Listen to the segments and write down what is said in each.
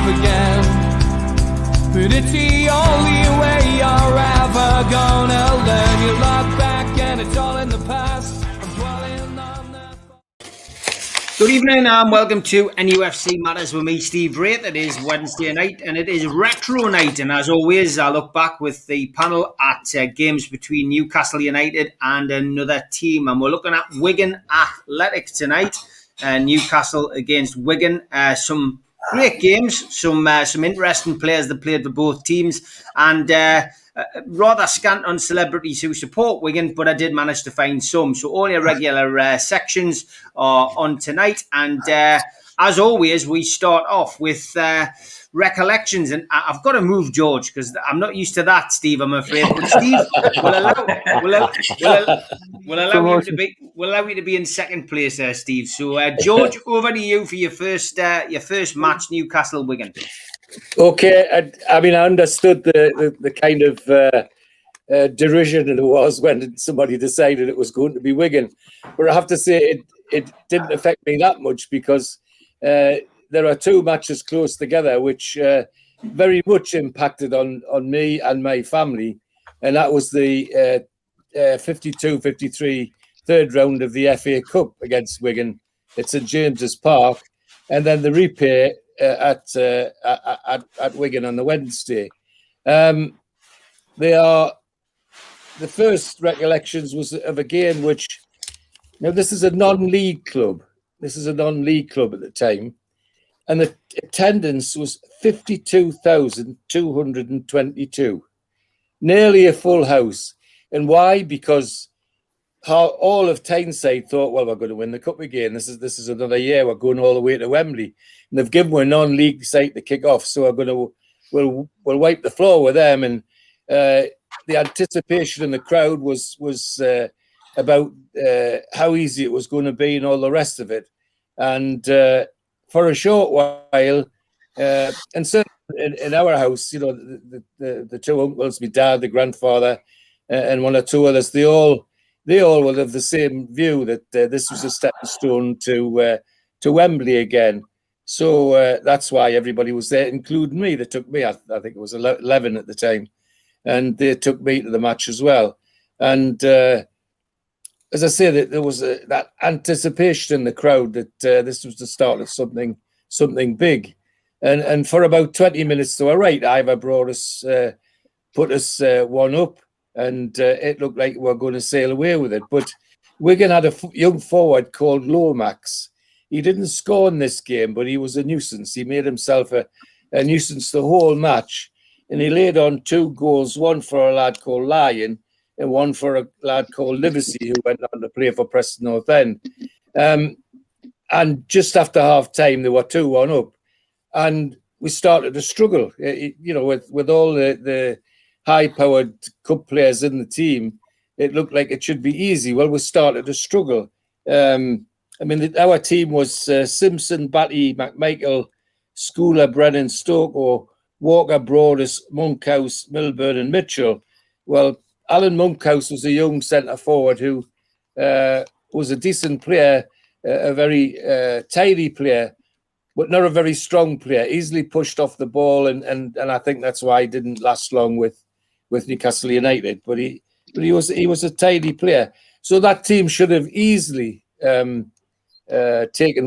again. But it's the only way you're ever gonna learn. You look back and it's all in the past. I'm dwelling on the... Good evening and welcome to NUFC Matters with me, Steve Wraith. It is Wednesday night and it is retro night, and as always I look back with the panel at games between Newcastle United and another team, and we're looking at Wigan Athletic tonight. Newcastle against Wigan. Some great games, some interesting players that played for both teams, and rather scant on celebrities who support Wigan, but I did manage to find some. So all your regular sections are on tonight, and as always, we start off with recollections, and I've got to move George because I'm not used to that, Steve, I'm afraid. But Steve, we'll allow you to be in second place there, Steve. So George, over to you for your first match, Newcastle Wigan. Okay, I mean, I understood the kind of derision it was when somebody decided it was going to be Wigan, but I have to say it didn't affect me that much because there are two matches close together which very much impacted on me and my family, and that was the 52-53 third round of the FA Cup against Wigan at St James's Park, and then the replay at Wigan on the Wednesday. They are the first recollections was of a game which, now this is a non-league club. This is a non-league club at the time, and the attendance was 52,222, nearly a full house. And why? Because all of Tyneside thought, well, we're going to win the cup again. This is another year. We're going all the way to Wembley, and they've given a non-league site to kick off. So we'll wipe the floor with them. And the anticipation in the crowd was about how easy it was going to be and all the rest of it. And for a short while, and certainly in our house, you know, the two uncles, my dad, the grandfather, and one or two others, they all will have the same view that this was a stepping stone to Wembley again. So that's why everybody was there, including me. They took me. I think it was 11 at the time, and they took me to the match as well. And as I say, there was that anticipation in the crowd that this was the start of something big. And for about 20 minutes to our right, Ivor brought us, put us one up, and it looked like we were going to sail away with it. But Wigan had a young forward called Lomax. He didn't score in this game, but he was a nuisance. He made himself a nuisance the whole match, and he laid on 2 goals, one for a lad called Lyon and one for a lad called Livesey, who went on to play for Preston North End. And just after half-time, they were 2-1 up, and we started to struggle. You know, with all the high-powered cup players in the team, it looked like it should be easy. Well, we started to struggle. I mean, our team was Simpson, Batty, McMichael, Schooler, Brennan, Stokoe, Walker, Broadus, Monkhouse, Milburn and Mitchell. Well, Alan Monkhouse was a young centre-forward who was a decent player, a very tidy player, but not a very strong player, easily pushed off the ball, and I think that's why he didn't last long with Newcastle United. But he was a tidy player. So that team should have easily taken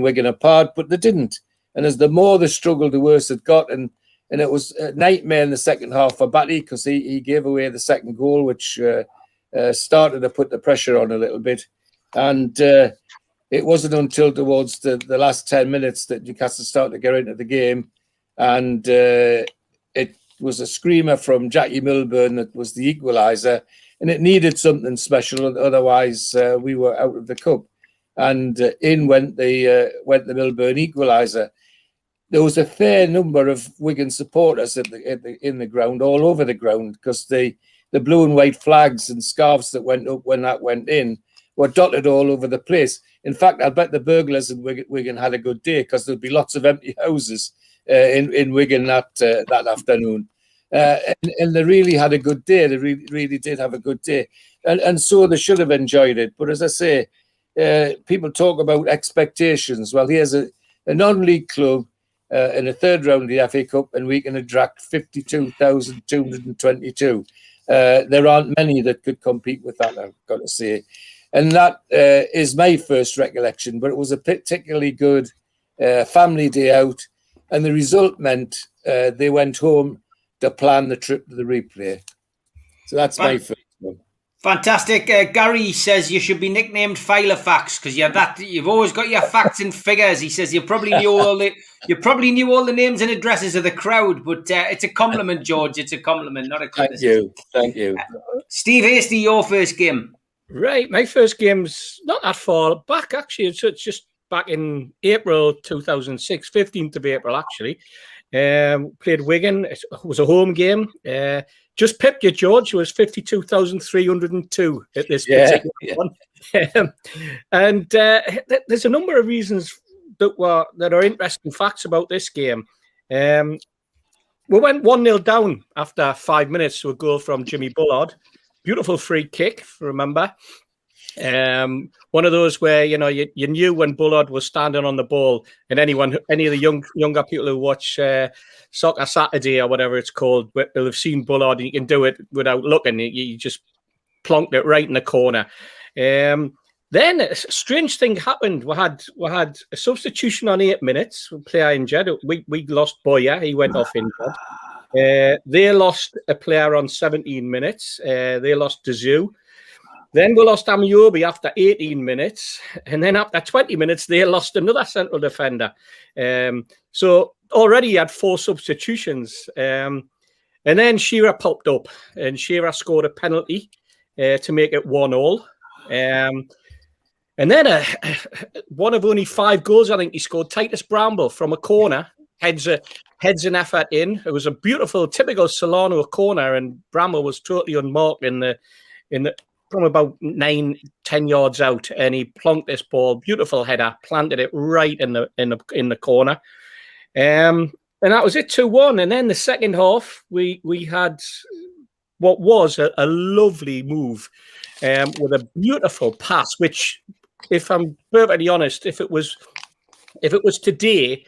Wigan apart, but they didn't. And as the more they struggled, the worse it got. And it was a nightmare in the second half for Batty, because he gave away the second goal, which started to put the pressure on a little bit. And it wasn't until towards the last 10 minutes that Newcastle started to get into the game. And it was a screamer from Jackie Milburn that was the equaliser. And it needed something special, otherwise we were out of the cup. And in went the Milburn equaliser. There was a fair number of Wigan supporters in the ground, all over the ground, because the blue and white flags and scarves that went up when that went in were dotted all over the place. In fact, I bet the burglars in Wigan had a good day, because there'd be lots of empty houses in Wigan that afternoon. And they really had a good day. They really did have a good day. And so they should have enjoyed it. But as I say, people talk about expectations. Well, here's a non-league club in the third round of the FA Cup, and Wigan had dragged 52,222. There aren't many that could compete with that, I've got to say. And that is my first recollection, but it was a particularly good family day out, and the result meant they went home to plan the trip to the replay. So that's my first one. Fantastic. Gary says you should be nicknamed Filer Facts because you've always got your facts and figures. He says you probably knew all the names and addresses of the crowd, but it's a compliment, George. It's a compliment, not a criticism. Thank you. Steve Hasty, your first game. Right, my first game's not that far back, actually. It's just back in April 2006, 15th of April, actually. Played Wigan. It was a home game. Just pipped you, George. It was 52,302 at this particular one. And there's a number of reasons that are interesting facts about this game. We went 1-0 down after 5 minutes to a goal from Jimmy Bullard. Beautiful free kick, remember. One of those where you knew when Bullard was standing on the ball, and any of the younger people who watch Soccer Saturday or whatever it's called will have seen Bullard, and you can do it without looking. You just plonked it right in the corner. Then a strange thing happened. We had a substitution on 8 minutes. Player injured. We lost Boyer. He went off injured. They lost a player on 17 minutes. They lost Dazoo. Then we lost Amiobi after 18 minutes. And then after 20 minutes, they lost another central defender. So already you had 4 substitutions. And then Shearer popped up. And Shearer scored a penalty to make it 1-1. And then one of only 5 goals, I think he scored, Titus Bramble from a corner. Heads an effort in. It was a beautiful, typical Solano corner, and Bramble was totally unmarked in the from about 9-10 yards out, and he plonked this ball, beautiful header, planted it right in the corner, and that was it, 2-1. And then the second half, we had what was a lovely move with a beautiful pass, which, if I'm perfectly honest, if it was today,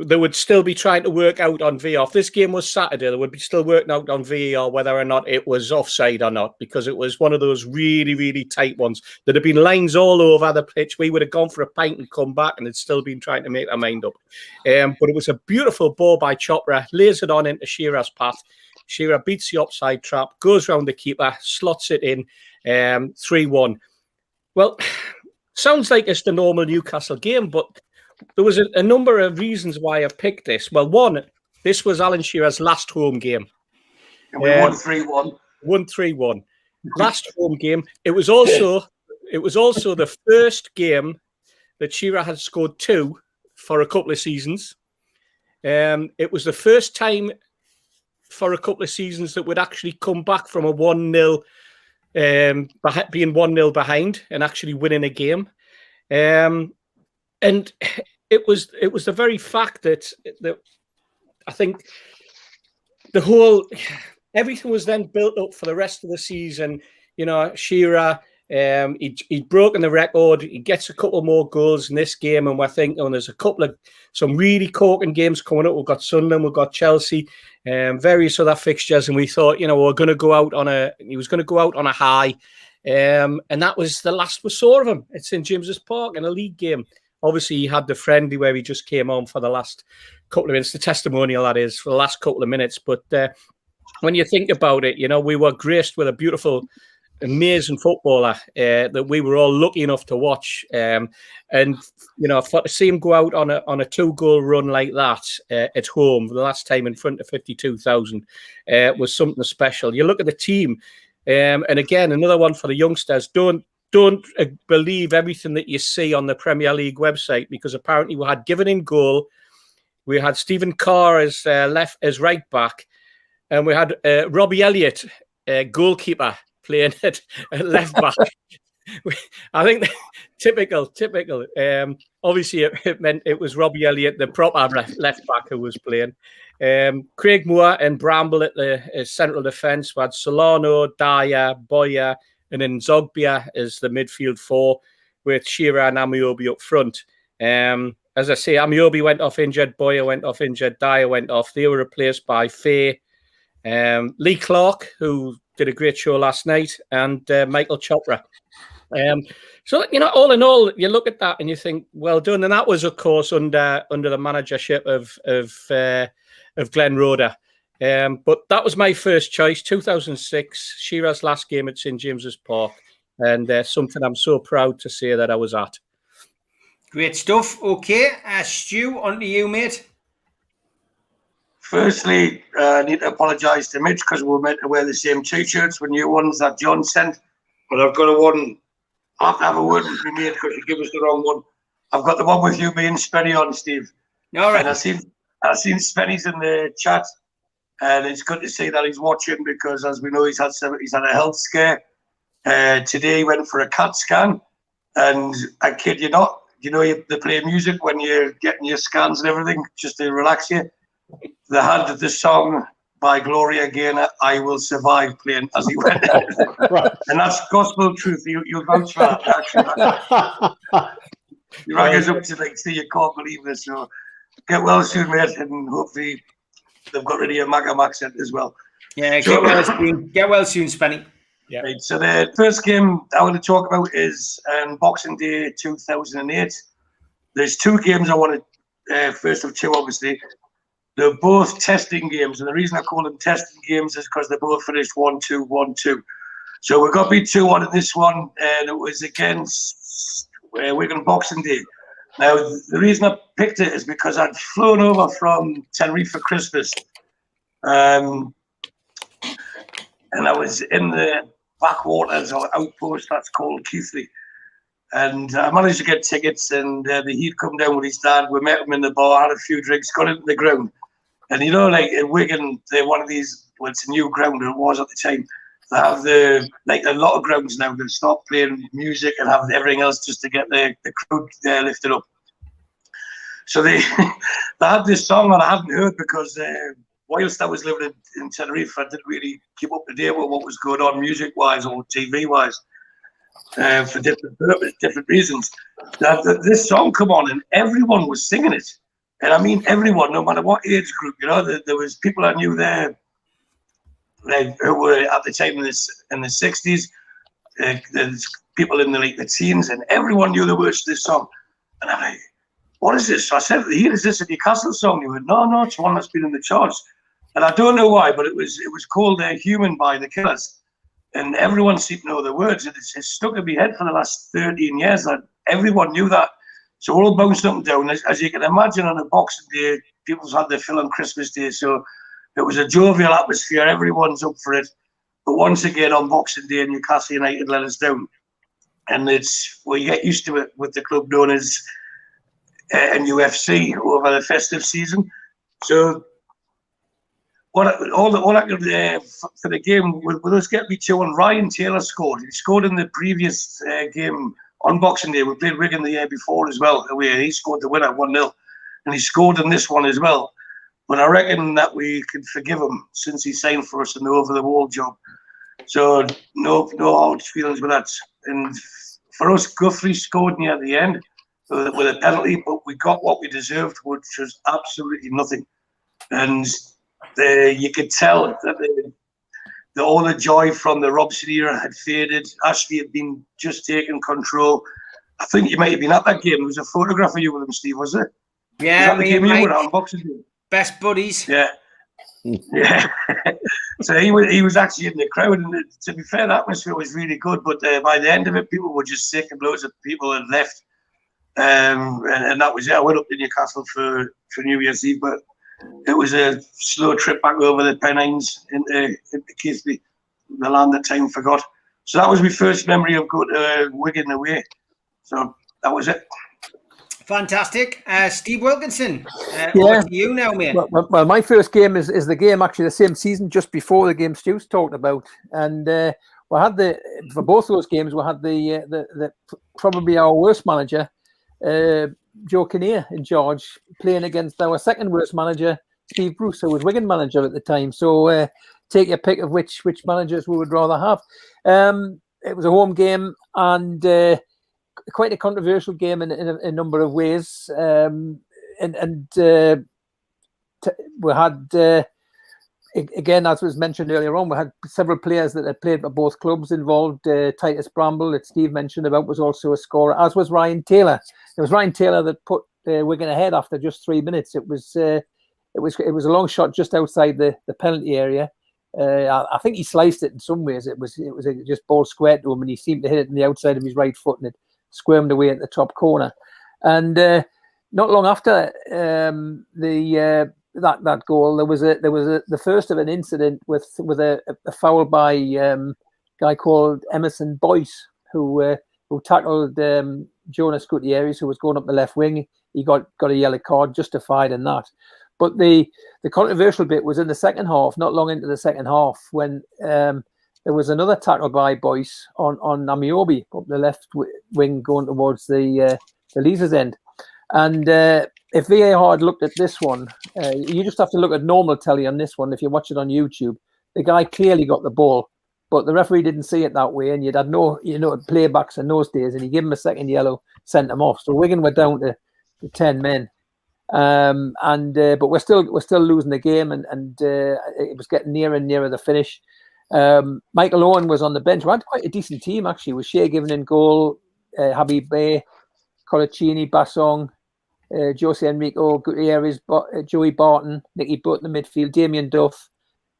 they would still be trying to work out on VAR. If this game was Saturday, they would be still working out on VAR whether or not it was offside or not, because it was one of those really, really tight ones. There'd have been lines all over the pitch. We would have gone for a pint and come back, and it's still been trying to make their mind up. But it was a beautiful ball by Chopra, lays it on into Shearer's path. Shearer beats the offside trap, goes round the keeper, slots it in, 3-1. Well, sounds like it's the normal Newcastle game, but there was a number of reasons why I picked this. Well, one, this was Alan Shearer's last home game. And we won 3-1. Won 3-1. Last home game. It was also the first game that Shearer had scored 2 for a couple of seasons. It was the first time for a couple of seasons that would actually come back from a 1-0, being 1-0 behind and actually winning a game. And it was the very fact that I think everything was then built up for the rest of the season. Shearer, he'd broken the record. He gets a couple more goals in this game, and we're thinking, there's some really corking games coming up. We've got Sunderland, we've got Chelsea, various other fixtures, and we thought, we're going to go out he was going to go out on a high, and that was the last we saw of him at St James's Park in a league game. Obviously, he had the friendly where he just came on for the last couple of minutes, the testimonial, that is, for the last couple of minutes. But when you think about it, we were graced with a beautiful, amazing footballer that we were all lucky enough to watch. And to see him go out on a 2-goal run like that at home, the last time in front of 52,000, was something special. You look at the team, and again, another one for the youngsters. Don't believe everything that you see on the Premier League website, because apparently we had Given in goal, we had Stephen Carr as right back, and we had Robbie Elliott, goalkeeper, playing at left back. I think typical. Obviously, it meant it was Robbie Elliott, the proper left back, who was playing. Craig Moore and Bramble at the central defence. We had Solano, Dyer, Boyer, and then Zogbia as the midfield 4, with Shearer and Amiobi up front. And as I say, Amiobi went off injured, Boyer went off injured, Dyer went off. They were replaced by Faye, Lee Clark, who did a great show last night, and Michael Chopra. So, all in all, you look at that and you think, well done. And that was, of course, under the managership of Glenn Roeder. But that was my first choice, 2006, Shearer's last game at St James's Park, and something I'm so proud to say that I was at. Great stuff. Okay, Stu, on to you, mate. Firstly, I need to apologise to Mitch because we were meant to wear the same T-shirts with new ones that John sent. But I've got I have to have a word with me, mate, because you give us the wrong one. I've got the one with you, me and Spenny on, Steve. All right. And I've seen Spenny's in the chat, and it's good to see that he's watching because, as we know, he's had a health scare. Today he went for a CAT scan, and I kid you not, they play music when you're getting your scans and everything just to relax you. They had the song by Gloria Gaynor, "I Will Survive," playing as he went. Right. And that's gospel truth. You'll vouch for that. Actually, you rang us up to say you can't believe this. So get well soon, mate, and hopefully they've got rid of your Macam accent as well. Yeah, So- get well soon, Spenny. Yeah. Right, so the first game I want to talk about is Boxing Day 2008. There's two games I want to, first of two, obviously. They're both testing games, and the reason I call them testing games is because they both finished 1-2, 1-2. So we got beat 2-1 in this one, and it was against Wigan Boxing Day. Now, the reason I picked it is because I'd flown over from Tenerife for Christmas, and I was in the backwaters or outpost that's called Keithley. And I managed to get tickets, and he'd come down with his dad. We met him in the bar, had a few drinks, got into the ground. And like in Wigan, they're one of these, well, it's a new ground, it was at the time. They have a lot of grounds now, they stop playing music and have everything else just to get the crowd lifted up. So they had this song that I hadn't heard because whilst I was living in Tenerife, I didn't really keep up to date with what was going on music-wise or TV-wise for different reasons. Now, this song come on and everyone was singing it. And I mean everyone, no matter what age group, there was people I knew there who were at the time in the 60s, there's people in the teens, and everyone knew the words to this song. And I'm like, what is this? So I said, is this a Newcastle song? He went, no, it's one that's been in the charts. And I don't know why, but it was called "Human" by the Killers, and everyone seemed to know the words. And it's stuck in my head for the last 13 years that everyone knew that. So we're all bounced up and down. As you can imagine, on a Boxing Day, people's had their fill on Christmas Day, so it was a jovial atmosphere. Everyone's up for it. But once again, on Boxing Day, Newcastle United let us down, and you get used to it with the club known as NUFC over the festive season. So all I could for the game with us get beat 2-1. Ryan Taylor scored. He scored in the previous game on Boxing Day. We played Wigan the year before as well. He scored the winner 1-0, and he scored in this one as well. But I reckon that we can forgive him since he signed for us in the over-the-wall job. So no hard feelings with that. And for us, Guthrie scored near the end with a penalty, but we got what we deserved, which was absolutely nothing. And you could tell that all the joy from the Robson era had faded. Ashley had been just taking control. I think you might have been at that game. There was a photograph of you with him, Steve, was it? Yeah, was that the game you were at on Boxing Day? Best buddies. Yeah. Yeah. So he was actually in the crowd, and to be fair, the atmosphere was really good. But by the end of it, people were just sick, and loads of people had left. And that was it. I went up to Newcastle for New Year's Eve, but it was a slow trip back over the Pennines into Keithley, the land that time forgot. So that was my first memory of going to Wigan away. So that was it. Fantastic. Steve Wilkinson, over to you now, mate. Well, my first game is the game actually the same season, just before the game Stu's talked about, and we had for both those games we had the probably our worst manager, Joe Kinnear in charge, playing against our second worst manager, Steve Bruce, who was Wigan manager at the time. So take your pick of which managers we would rather have. It was a home game, and quite a controversial game in a number of ways. We had, again, as was mentioned earlier on, we had several players that had played for both clubs involved. Titus Bramble, that Steve mentioned about, was also a scorer, as was Ryan Taylor. It was Ryan Taylor that put Wigan ahead after just 3 minutes. It was a long shot just outside the penalty area. I think he sliced it in some ways. It was just ball squared to him, and he seemed to hit it on the outside of his right foot, and it squirmed away at the top corner. And not long after that goal, there was the first of an incident with a foul by a guy called Emerson Boyce, who tackled Jonas Gutierrez, who was going up the left wing. He got a yellow card, justified in that. But the controversial bit was in the second half, not long into the second half, when there was another tackle by Boyce on Amiobi up the left wing going towards the Leazer's end. And if VAR had looked at this one, you just have to look at normal telly on this one. If you watch it on YouTube, the guy clearly got the ball, but the referee didn't see it that way, and you'd had no, playbacks in those days, and he gave him a second yellow, sent him off. So Wigan were down to 10 men. But we're still losing the game, and it was getting nearer and nearer the finish. Michael Owen was on the bench. We had quite a decent team actually, with Shea Given in goal, Habib Bey, Colaccini, Bassong, Jose Enrico, Gutierrez, Joey Barton, Nicky Butt in the midfield, Damien Duff,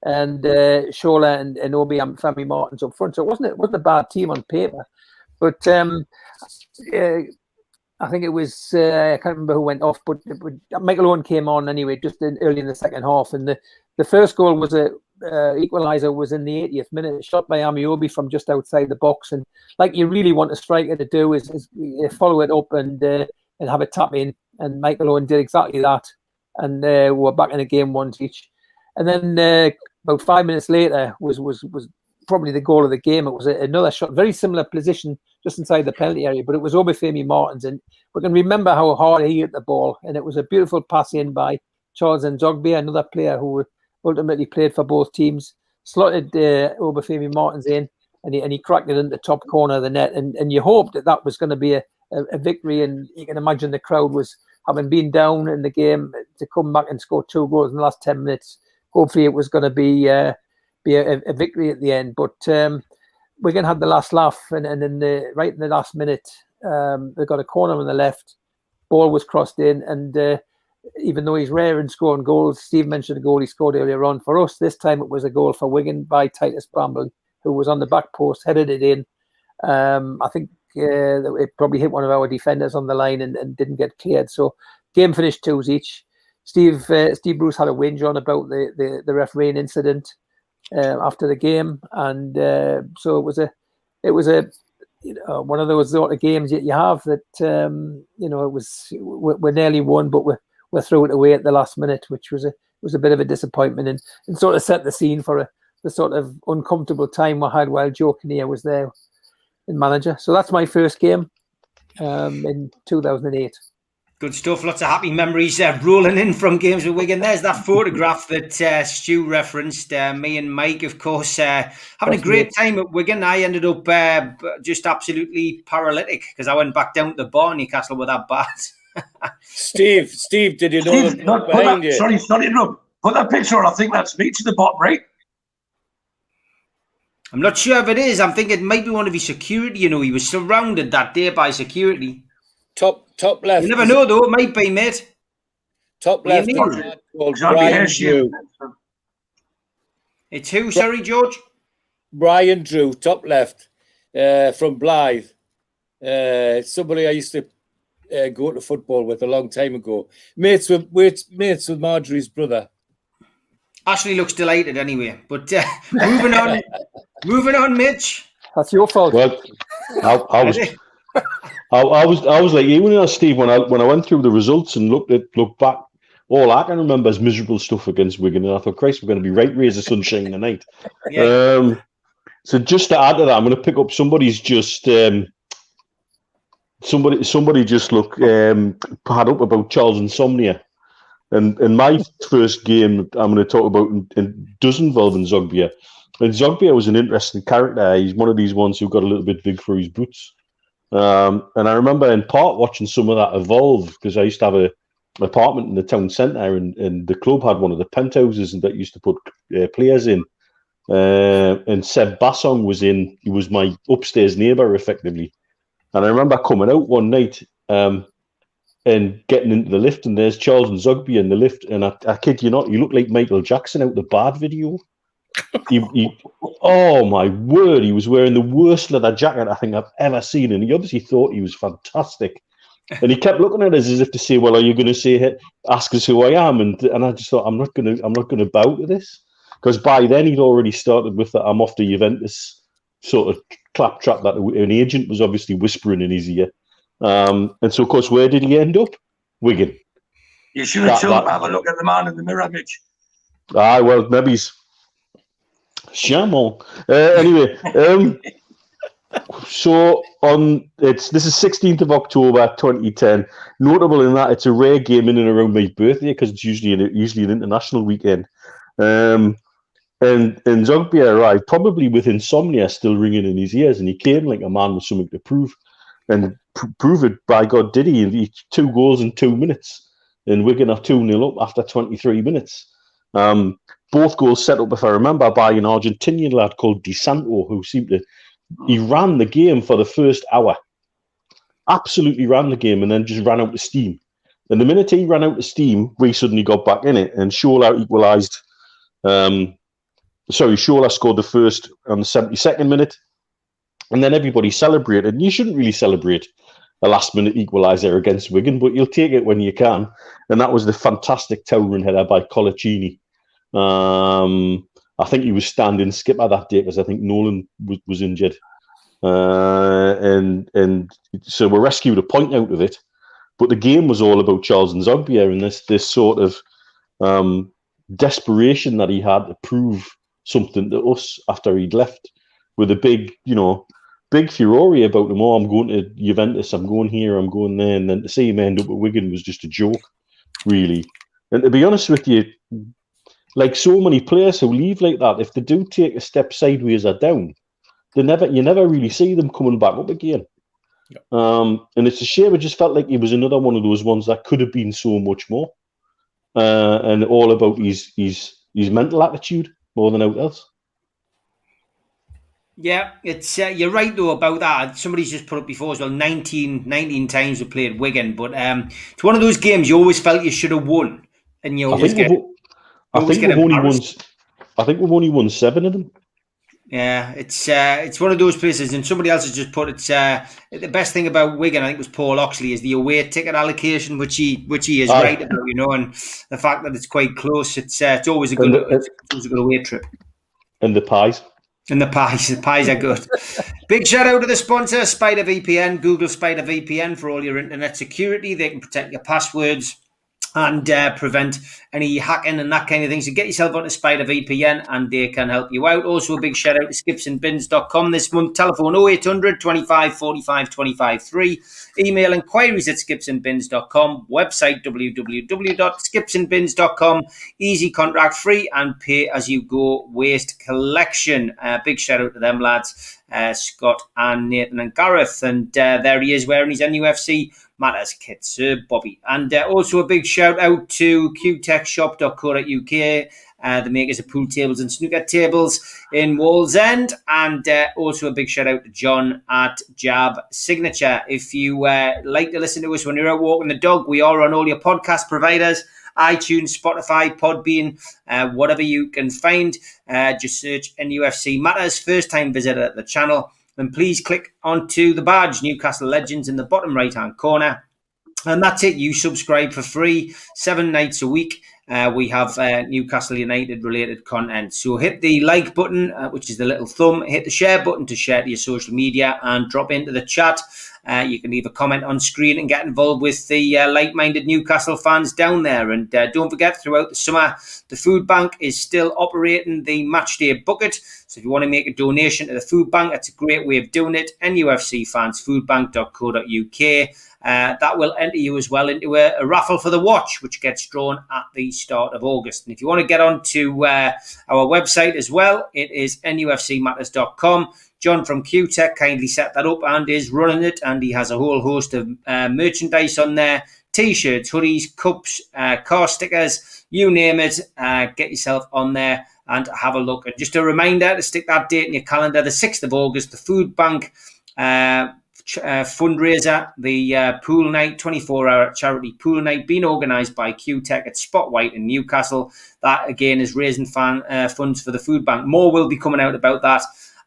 and Shola and Obi Femi Martins up front. So it wasn't a bad team on paper, but I think it was, I can't remember who went off, but Michael Owen came on anyway, just early in the second half. And the first goal was equaliser was in the 80th minute, shot by Amiobi from just outside the box. And like you really want a striker to do is follow it up and have a tap in. And Michael Owen did exactly that. And we're back in the game once each. And then about 5 minutes later was probably the goal of the game. It was another shot, very similar position, just inside the penalty area, but it was Obafemi Martins, and we can remember how hard he hit the ball, and it was a beautiful pass in by Charles Nzogbia, another player who ultimately played for both teams, slotted Obafemi Martins in, and he cracked it in the top corner of the net, and you hoped that was going to be a victory, and you can imagine the crowd was, having been down in the game, to come back and score 2 goals in the last 10 minutes. Hopefully it was going to be a victory at the end, but Wigan had the last laugh, and then right in the last minute, they got a corner on the left, ball was crossed in, and even though he's rare in scoring goals, Steve mentioned a goal he scored earlier on. For us, this time it was a goal for Wigan by Titus Bramble, who was on the back post, headed it in. I think it probably hit one of our defenders on the line and didn't get cleared. So game finished 2s each. Steve Bruce had a whinge on about the refereeing incident after the game, and so it was a one of those sort of games that you have that it was we're nearly won, but we threw it away at the last minute, which was a bit of a disappointment, and sort of set the scene for the sort of uncomfortable time we had while Joe Kinnear was there in manager. So that's my first game in 2008. Good stuff. Lots of happy memories rolling in from games with Wigan. There's that photograph that Stu referenced. Me and Mike, of course, having a great time at Wigan. I ended up just absolutely paralytic because I went back down to the bar in Newcastle with that bat. Steve, did you know that behind you? Sorry, Rob. Put that picture on. I think that's me to the bottom right. I'm not sure if it is. I'm thinking it might be one of his security. He was surrounded that day by security. Top left. You never know, though. It might be, mate. Top left. Brian Drew. It's who? Sorry, George? Brian Drew, top left, from Blythe. Somebody I used to go to football with a long time ago. Mates with Marjorie's brother. Ashley looks delighted anyway. But moving on, Mitch. That's your fault. Well, I was like you, Steve. When I went through the results and looked back, all I can remember is miserable stuff against Wigan, and I thought, Christ, we're going to be right rays of sunshine tonight. Yeah. So just to add to that, I'm going to pick up somebody's just somebody just had up about Charles Insomnia, and my first game I'm going to talk about does involve Nzogbia. And Nzogbia was an interesting character. He's one of these ones who got a little bit big for his boots. And I remember in part watching some of that evolve, because I used to have an apartment in the town centre, and the club had one of the penthouses that used to put players in. And Seb Bassong he was my upstairs neighbour effectively. And I remember coming out one night and getting into the lift, and there's Charles and Zogby in the lift, and I kid you not, he looked like Michael Jackson out the Bad video. Oh my word, he was wearing the worst leather jacket I think I've ever seen, and he obviously thought he was fantastic. And he kept looking at us as if to say, "Well, are you going to ask us who I am?" And I just thought, I'm not going to bow to this, because by then he'd already started with the "I'm off to Juventus" sort of claptrap that an agent was obviously whispering in his ear. And so, of course, where did he end up? Wigan. You should have told him, have a look at the man in the mirror, Mitch. Ah, well, maybe he's Chamon. Anyway, so this is 16th of October 2010. Notable in that it's a rare game in and around my birthday, because it's usually an international weekend. And Zogby arrived probably with insomnia still ringing in his ears, and he came like a man with something to prove, and prove it by God did he. He 2 goals in 2 minutes, and Wigan are 2-0 up after 23 minutes. Both goals set up, if I remember, by an Argentinian lad called Di Santo, who he ran the game for the first hour. Absolutely ran the game, and then just ran out of steam. And the minute he ran out of steam, we suddenly got back in it, and Shola equalised. Shola scored the first on the 72nd minute, and then everybody celebrated. And you shouldn't really celebrate a last-minute equaliser against Wigan, but you'll take it when you can. And that was the fantastic towering header by Colaccini. I think he was standing skipper that day, because I think Nolan was injured. And so we rescued a point out of it. But the game was all about Charles and Zogby, and this sort of desperation that he had to prove something to us after he'd left, with a big furore about him. Oh, I'm going to Juventus, I'm going here, I'm going there. And then to see him end up at Wigan was just a joke, really. And to be honest with you, like so many players who leave like that, if they do take a step sideways or down, you never really see them coming back up again. Yeah. And it's a shame. It just felt like he was another one of those ones that could have been so much more, and all about his mental attitude more than anything else. Yeah, it's you're right though about that. Somebody's just put up before as well. 19 times we played Wigan, but it's one of those games you always felt you should have won, and you always get. I think we've only won 7 of them. Yeah, it's one of those places, and somebody else has just put it's the best thing about Wigan, I think it was Paul Oxley, is the away ticket allocation, which he is right about, and the fact that it's quite close. It's always a good away trip. And the pies. And the pies are good. Big shout out to the sponsor, Spider VPN. Google Spider VPN for all your internet security. They can protect your passwords and prevent any hacking and that kind of thing. So get yourself onto Spider VPN and they can help you out. Also a big shout out to skipsandbins.com this month. Telephone 0800 25 45 25 3. Email inquiries at skipsandbins.com. Website www.skipsandbins.com. Easy, contract free and pay as you go waste collection. Big shout out to them lads, Scott and Nathan and Gareth. And there he is wearing his NUFC Matters kit, Sir Bobby. And also a big shout out to qtechshop.co.uk, the makers of pool tables and snooker tables in Wallsend. And also a big shout out to John at Jab Signature. If you like to listen to us when you're out walking the dog, we are on all your podcast providers, iTunes, Spotify, Podbean, whatever you can find. Just search NUFC Matters. First time visitor at the channel, then please click onto the badge, Newcastle Legends, in the bottom right-hand corner. And that's it. You subscribe for free 7 nights a week. We have Newcastle United related content. So hit the like button, which is the little thumb. Hit the share button to share to your social media and drop into the chat. You can leave a comment on screen and get involved with the like-minded Newcastle fans down there. And don't forget, throughout the summer, the food bank is still operating the Matchday Bucket. So if you want to make a donation to the food bank, that's a great way of doing it. NUFCfansfoodbank.co.uk. That will enter you as well into a raffle for the watch, which gets drawn at the start of August. And if you want to get onto our website as well, it is nufcmatters.com. John from QTech kindly set that up and is running it, and he has a whole host of merchandise on there. T-shirts, hoodies, cups, car stickers, you name it. Get yourself on there and have a look. And just a reminder to stick that date in your calendar, the 6th of August, the Food Bank fundraiser, the pool night, 24-hour charity pool night, being organised by QTech at Spot White in Newcastle. That, again, is raising funds for the Food Bank. More will be coming out about that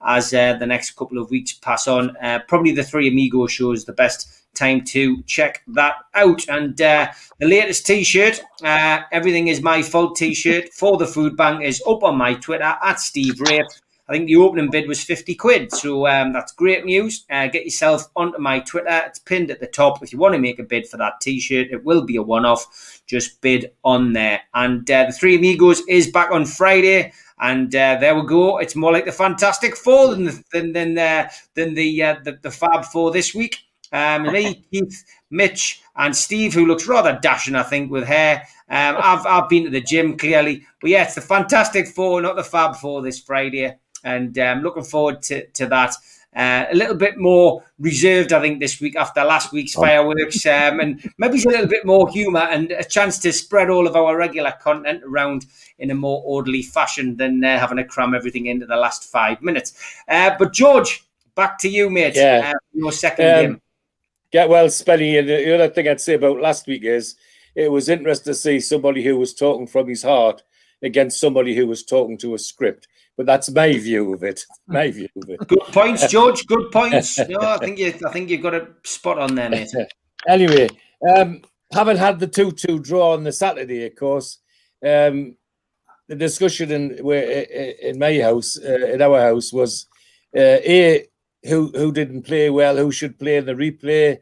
as the next couple of weeks pass on. Probably the Three Amigos show is the best time to check that out. And the latest T-shirt, Everything Is My Fault T-shirt for the Food Bank, is up on my Twitter at Steve Rape. I think the opening bid was 50 quid. So that's great news. Get yourself onto my Twitter. It's pinned at the top. If you want to make a bid for that T-shirt, it will be a one-off. Just bid on there. And the Three Amigos is back on Friday. And there we go. It's more like the Fantastic Four than the Fab Four this week. Me, Keith, Mitch, and Steve, who looks rather dashing, I think, with hair. I've been to the gym, clearly. But yeah, it's the Fantastic Four, not the Fab Four this Friday. And I'm looking forward to that. A little bit more reserved, I think, this week after last week's fireworks. And maybe a little bit more humour and a chance to spread all of our regular content around in a more orderly fashion than having to cram everything into the last 5 minutes. But George, back to you, mate. Yeah. Your second game. Get well, Spenny. And the other thing I'd say about last week is it was interesting to see somebody who was talking from his heart against somebody who was talking to a script. But that's my view of it. Good points, George. Good points. No, I think you've got a spot on there, mate. Anyway, having had the 2-2 draw on the Saturday, of course, the discussion in my house, in our house, was who didn't play well, who should play in the replay,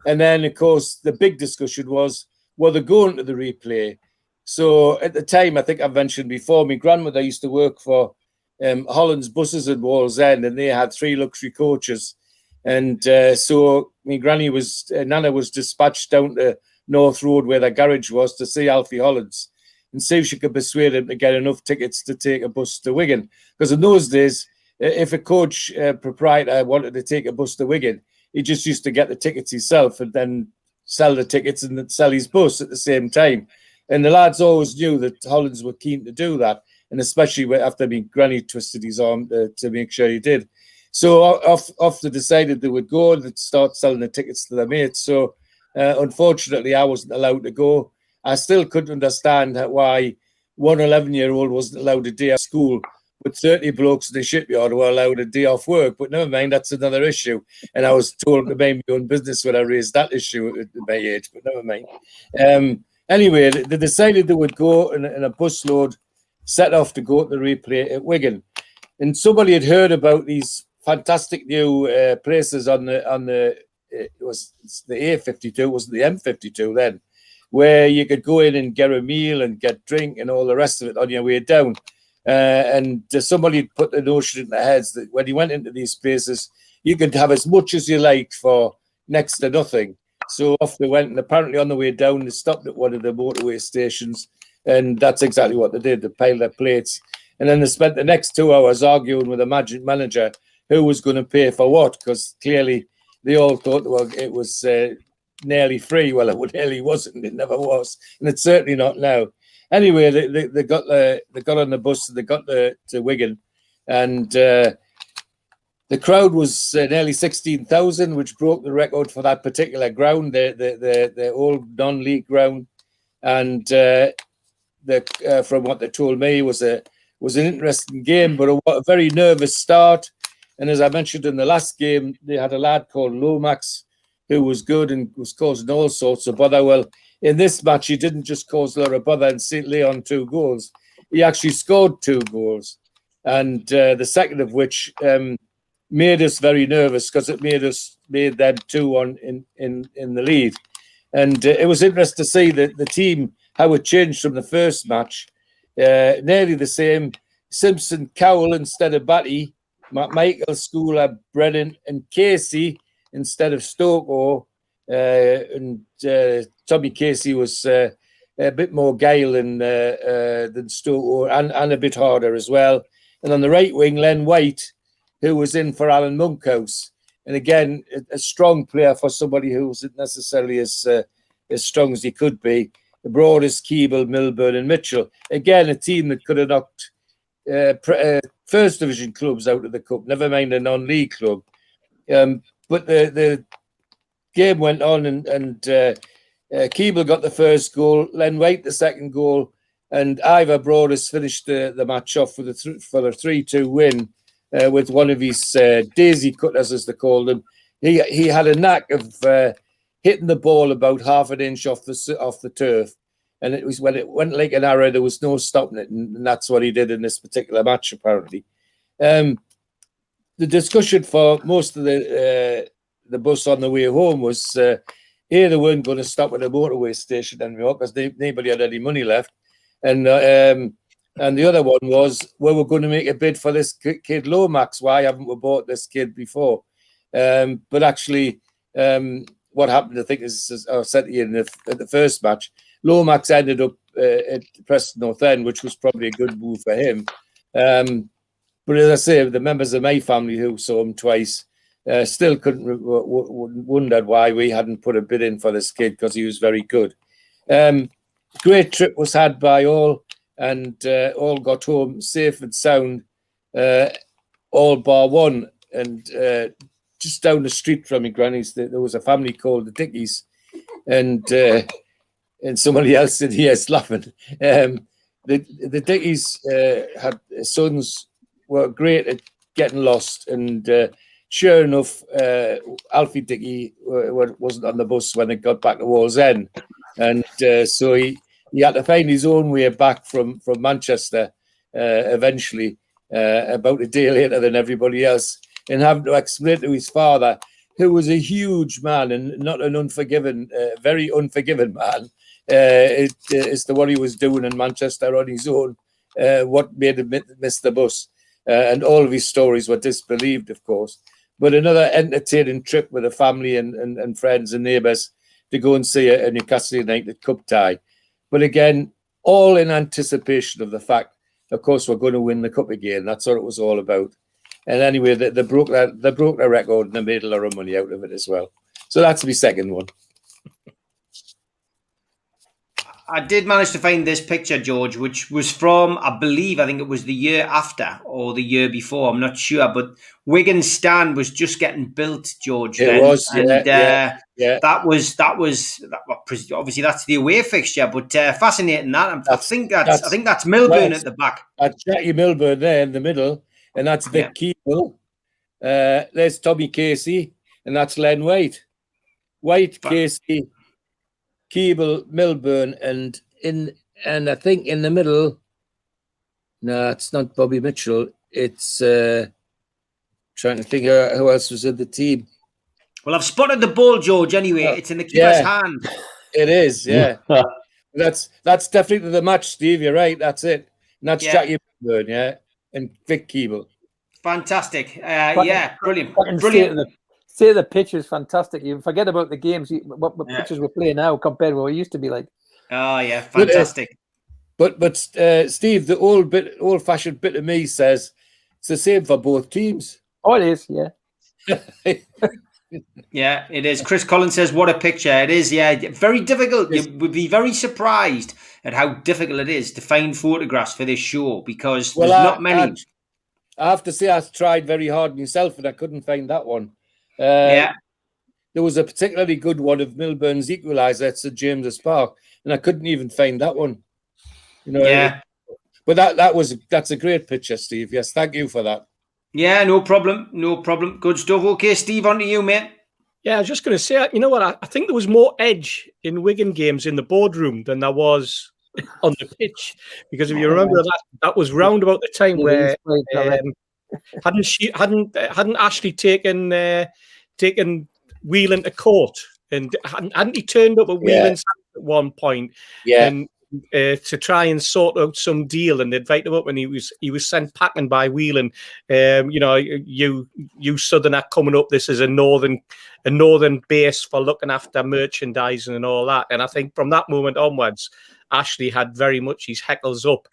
and then of course the big discussion was whether going to the replay. So at the time, I think I've mentioned before, my grandmother used to work for Holland's Buses in Wallsend, and they had 3 luxury coaches. And so my Nana was dispatched down to North Road where the garage was to see Alfie Hollands and see if she could persuade him to get enough tickets to take a bus to Wigan. Because in those days, if a coach proprietor wanted to take a bus to Wigan, he just used to get the tickets himself and then sell the tickets and then sell his bus at the same time. And the lads always knew that Hollands were keen to do that, and especially after my granny twisted his arm to make sure he did. So off they decided they would go and start selling the tickets to their mates. So unfortunately, I wasn't allowed to go. I still couldn't understand why one 11-year-old wasn't allowed a day off school, but 30 blokes in the shipyard were allowed a day off work. But never mind, that's another issue. And I was told to mind my own business when I raised that issue at my age, but never mind. Anyway, they decided they would go in a busload, set off to go to the replay at Wigan. And somebody had heard about these fantastic new places on the it was the A52, it wasn't the M52 then, where you could go in and get a meal and get drink and all the rest of it on your way down. And somebody had put the notion in their heads that when you went into these places, you could have as much as you liked for next to nothing. So off they went, and apparently on the way down, they stopped at one of the motorway stations, and that's exactly what they did. They piled their plates, and then they spent the next 2 hours arguing with the manager who was going to pay for what, because clearly they all thought it was nearly free. Well, it nearly wasn't. It never was, and it's certainly not now. Anyway, they got on the bus, and they got to Wigan, and the crowd was nearly 16,000, which broke the record for that particular ground, the old non-league ground. And from what they told me, was an interesting game, but a very nervous start. And as I mentioned in the last game, they had a lad called Lomax who was good and was causing all sorts of bother. Well, in this match, he didn't just cause a lot of bother and lay on 2 goals. He actually scored 2 goals, and the second of which made us very nervous because it made them 2-1 in the lead. And it was interesting to see the team, how it changed from the first match. Nearly the same. Simpson, Cowell instead of Batty, Michael, Schooler, Brennan, and Casey instead of Stoko. And Tommy Casey was a bit more guile than Stoko, and a bit harder as well. And on the right wing, Len White who was in for Alan Monkhouse. And again, a strong player for somebody who wasn't necessarily as strong as he could be. The Broaders, Keeble, Milburn and Mitchell. Again, a team that could have knocked first division clubs out of the cup, never mind a non-league club. But the game went on, and Keeble got the first goal, Len White the second goal, and Ivor Broaders finished the match off for the 3-2 win with one of his daisy cutters, as they called them. He had a knack of hitting the ball about half an inch off the turf, and it was when it went like an arrow, there was no stopping it, and that's what he did in this particular match, apparently. The discussion for most of the bus on the way home was they weren't going to stop at a motorway station anymore because nobody had any money left, and the other one was, well, we're going to make a bid for this kid Lomax. Why haven't we bought this kid before? But actually, what happened, I think, is I said to you in the first match, Lomax ended up at Preston North End, which was probably a good move for him. But as I say, the members of my family who saw him twice still couldn't wondered why we hadn't put a bid in for this kid, because he was very good. Great trip was had by all, and all got home safe and sound, all bar one. And just down the street from my granny's, there was a family called the Dickies, and somebody else said yes, laughing. The Dickies had sons were great at getting lost, and sure enough, Alfie Dickey wasn't on the bus when it got back to Wallsend, and so he had to find his own way back from Manchester eventually, about a day later than everybody else, and having to explain to his father, who was a huge man and not an unforgiving, very unforgiving man, as to what he was doing in Manchester on his own, what made him miss the bus. And all of his stories were disbelieved, of course. But another entertaining trip with a family and friends and neighbours to go and see a Newcastle United Cup tie. But again, all in anticipation of the fact, of course, we're going to win the Cup again. That's what it was all about. And anyway, they broke their record and they made a lot of money out of it as well. So that's my second one. I did manage to find this picture, George, which was from, I think it was the year after or the year before. I'm not sure, but Wigan stand was just getting built, George. It was, yeah. That was obviously that's the away fixture, but fascinating. I think that's Milburn at the back. That's Jackie Milburn there in the middle, and that's Vic Keeble. There's Tommy Casey, and that's Len White. Casey, Keeble, Milburn, and I think in the middle, no, it's not Bobby Mitchell. It's trying to think who else was in the team. Well, I've spotted the ball, George. Anyway, it's in the keeper's hand. It is, yeah. That's definitely the match, Steve. You're right. That's it. And that's Jackie Milburn, yeah, and Vic Keeble. Fantastic. Brilliant. Say the pitch is fantastic. You forget about the games, what pitches we're playing now compared to what it used to be like. Oh yeah, fantastic. But Steve, the old-fashioned bit of me says it's the same for both teams. Oh, it is, yeah. Yeah, it is. Chris Collins says, "What a picture!" It is. Yeah, very difficult. You would be very surprised at how difficult it is to find photographs for this show because there's not many. I have to say, I tried very hard myself, and I couldn't find that one. There was a particularly good one of Milburn's equaliser at St James's Park, and I couldn't even find that one. But that's a great picture, Steve. Yes, thank you for that. Yeah, no problem. Good stuff. Okay, Steve, on to you, mate. Yeah, I was just going to say, you know what? I think there was more edge in Wigan games in the boardroom than there was on the pitch, because if you remember that was round about the time where hadn't Ashley taken Whelan to court, and hadn't he turned up at Whelan's at one point? And to try and sort out some deal, and invite him up, and he was sent packing by Whelan. You Southerner coming up. This is a northern base for looking after merchandising and all that. And I think from that moment onwards, Ashley had very much his heckles up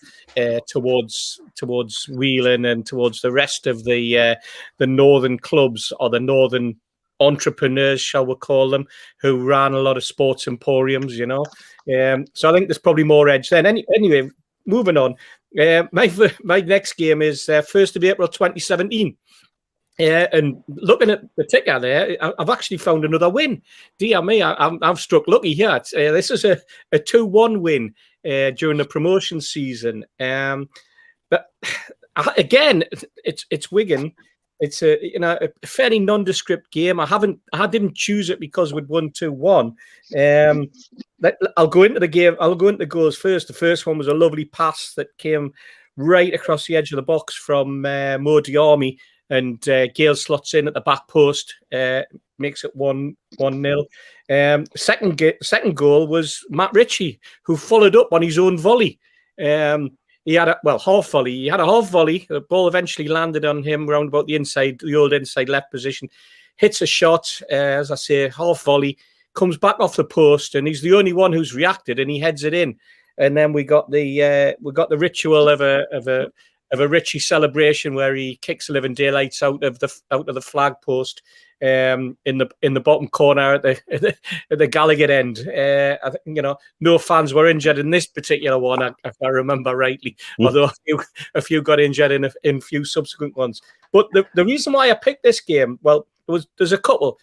towards Whelan and towards the rest of the northern clubs, or the northern entrepreneurs, shall we call them, who ran a lot of sports emporiums, you know. So I think there's probably more edge then. Anyway, moving on. My next game is 1st of April 2017. And looking at the ticker there, I've actually found another win. Dear me, I've struck lucky here. This is a 2-1 win during the promotion season. But again, it's Wigan. It's a fairly nondescript game. I didn't choose it because we'd won 2-1. I'll go into the game. I'll go into the goals first. The first one was a lovely pass that came right across the edge of the box from Mo Diarmi, and Gale slots in at the back post, makes it 1-0. Second goal was Matt Ritchie, who followed up on his own volley. He had a half volley. He had a half volley. The ball eventually landed on him round about the old inside left position. Hits a shot, as I say, half volley, comes back off the post, and he's the only one who's reacted, and he heads it in. And then we got the ritual of a Ritchie celebration where he kicks the living daylights out of the flag post in the bottom corner at the Gallagher end. I think, no fans were injured in this particular one, if I remember rightly. Although a few got injured in a few subsequent ones. But the reason why I picked this game, well, there's a couple.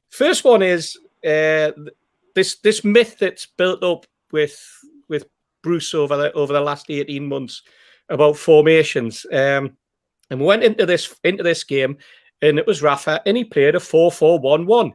First one is this myth that's built up with Bruce over the last 18 months about formations. And we went into this game, and it was Rafa, and he played a 4-4-1-1.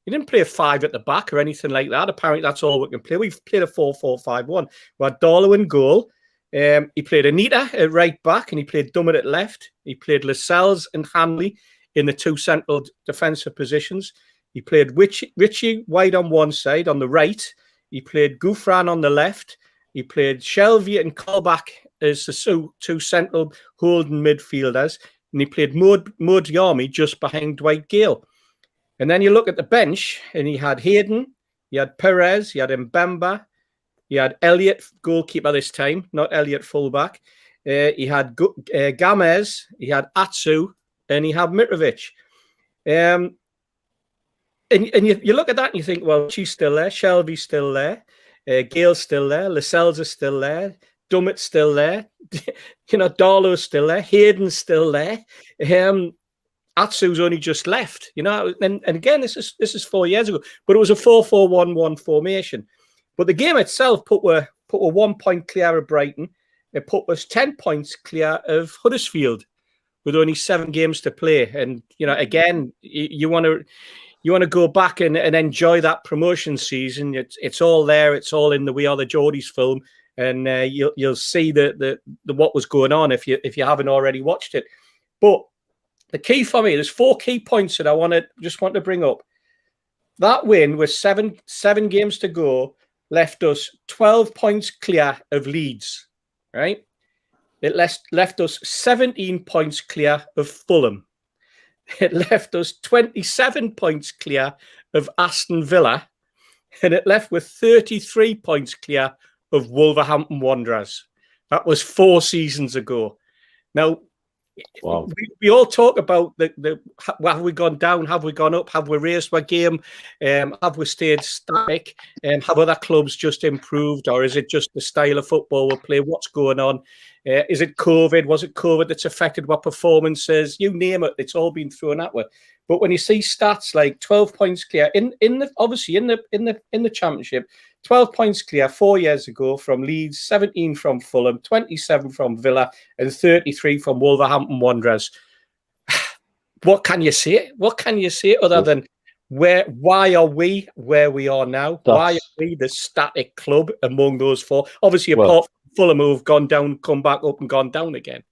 He didn't play a 5 at the back or anything like that. Apparently, that's all we can play. We've played a 4-4-5-1. We had Darlow in goal. He played Anita at right back, and he played Dummett at left. He played Lascelles and Hanley in the two central defensive positions. He played Ritchie wide on one side, on the right. He played Gouffran on the left. He played Shelvey and Colback as the two central holding midfielders. And he played Mo Diarmi just behind Dwight Gale. And then you look at the bench, and he had Hayden, he had Perez, he had Mbemba, he had Elliott, goalkeeper this time, not Elliott fullback. He had Gamez, he had Atsu, and he had Mitrovic. And you look at that and you think, well, she's still there, Shelby's still there, Gale's still there, Lascelles is still there, Dummett's still there, Darlow's still there, Hayden's still there. Atsu's only just left, and again, this is 4 years ago, but it was a 4-4-1-1 formation. But the game itself put 1 point clear of Brighton. It put us 10 points clear of Huddersfield with only 7 games to play. And again, you want to go back and enjoy that promotion season. It's all there. It's all in the We Are the Geordies film, and you'll see the what was going on if you haven't already watched it. But the key for me, there's 4 key points that I want to bring up. That win with seven games to go left us 12 points clear of Leeds, right? It left us 17 points clear of Fulham. It left us 27 points clear of Aston Villa, and it left with 33 points clear of Wolverhampton Wanderers. That was 4 seasons ago. Now, wow. We all talk about have we gone down? Have we gone up? Have we raised our game? Have we stayed static? Have other clubs just improved? Or is it just the style of football we play? What's going on? Is it COVID? Was it COVID that's affected what performances? You name it, it's all been thrown at way. But when you see stats like 12 points clear in the championship, 12 points clear 4 years ago from Leeds, 17 from Fulham, 27 from Villa, and 33 from Wolverhampton Wanderers. What can you say? What can you say other than why are we where we are now? Why are we the static club among those 4? Obviously, apart from Fulham, who have gone down, come back up, and gone down again.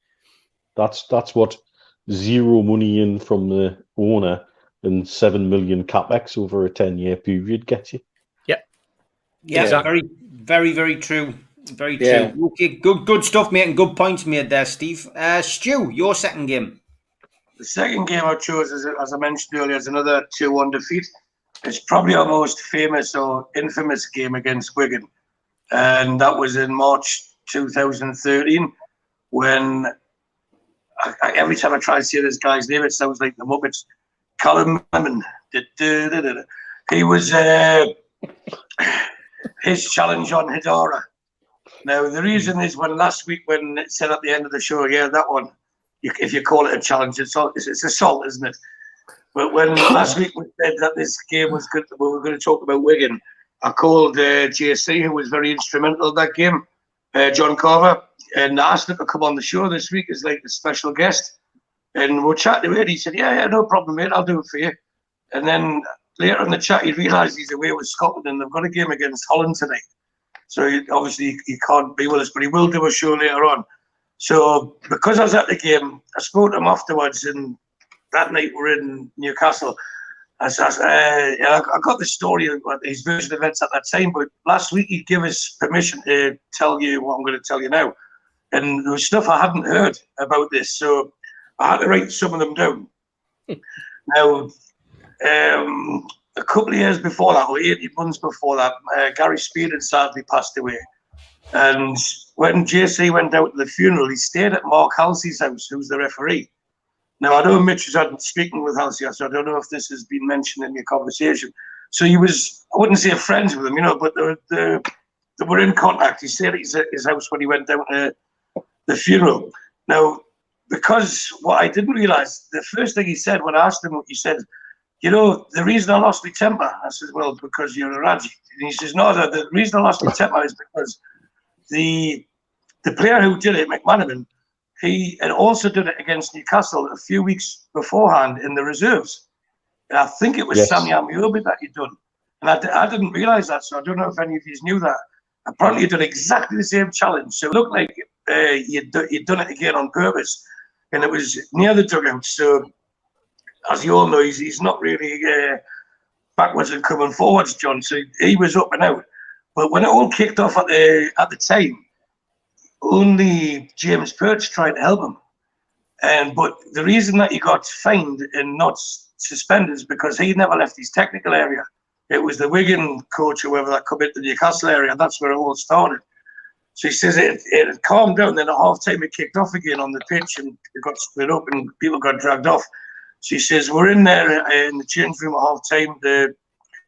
That's what 0 money in from the owner and 7 million capex over a 10-year period gets you. Yeah, exactly. Very, very true. Very true. Yeah. Okay, good stuff, mate, and good points made there, Steve. Stu, your second game. The second game I chose, as I mentioned earlier, is another 2-1 defeat. It's probably our most famous or infamous game against Wigan. and that was in March 2013 when every time I try to say this guy's name, it sounds like the Muppets. Callum Lemon. He was his challenge on Hidara. Now, the reason is when last week, when it said at the end of the show, yeah, that one, if you call it a challenge, it's assault, isn't it? But when last week we said that this game was good, we were going to talk about Wigan, I called JC, who was very instrumental in that game, John Carver, and I asked him to come on the show this week as like a special guest. And we're chatting to him. He said, yeah, no problem, mate. I'll do it for you. And then later in the chat, he realised he's away with Scotland and they've got a game against Holland tonight. So obviously he can't be with us, but he will do a show later on. So because I was at the game, I spoke to him afterwards, and that night we're in Newcastle. I got the story of his version of events at that time, but last week he gave us permission to tell you what I'm going to tell you now. And there was stuff I hadn't heard about this, so I had to write some of them down. Now, a couple of years before that, or 18 months before that, Gary Speed had sadly passed away. And when JC went out to the funeral, he stayed at Mark Halsey's house, who's the referee. Now, I know Mitch was had speaking with Halsey, so I don't know if this has been mentioned in your conversation. So he was, I wouldn't say friends with him, but they were in contact. He stayed at his house when he went down to the funeral. Now, because what I didn't realise, the first thing he said when I asked him, he said, the reason I lost my temper, I said, well, because you're a Raji. And he says, no, the reason I lost my temper is because the player who did it, McManaman, he had also did it against Newcastle a few weeks beforehand in the reserves. And I think it was Sammy Amiobi that he'd done. And I didn't realise that, so I don't know if any of you knew that. Apparently he did exactly the same challenge. So it looked like he'd done it again on purpose. And it was near the dugout. So as you all know, he's not really backwards and coming forwards, John. So he was up and out. But when it all kicked off at the time, only James Perch tried to help him. But the reason that he got fined and not suspended is because he never left his technical area. It was the Wigan coach, whoever, that come into the Newcastle area. That's where it all started. So he says it had calmed down. Then at half time, it kicked off again on the pitch and it got split up and people got dragged off. So he says, we're in there in the change room at half time. The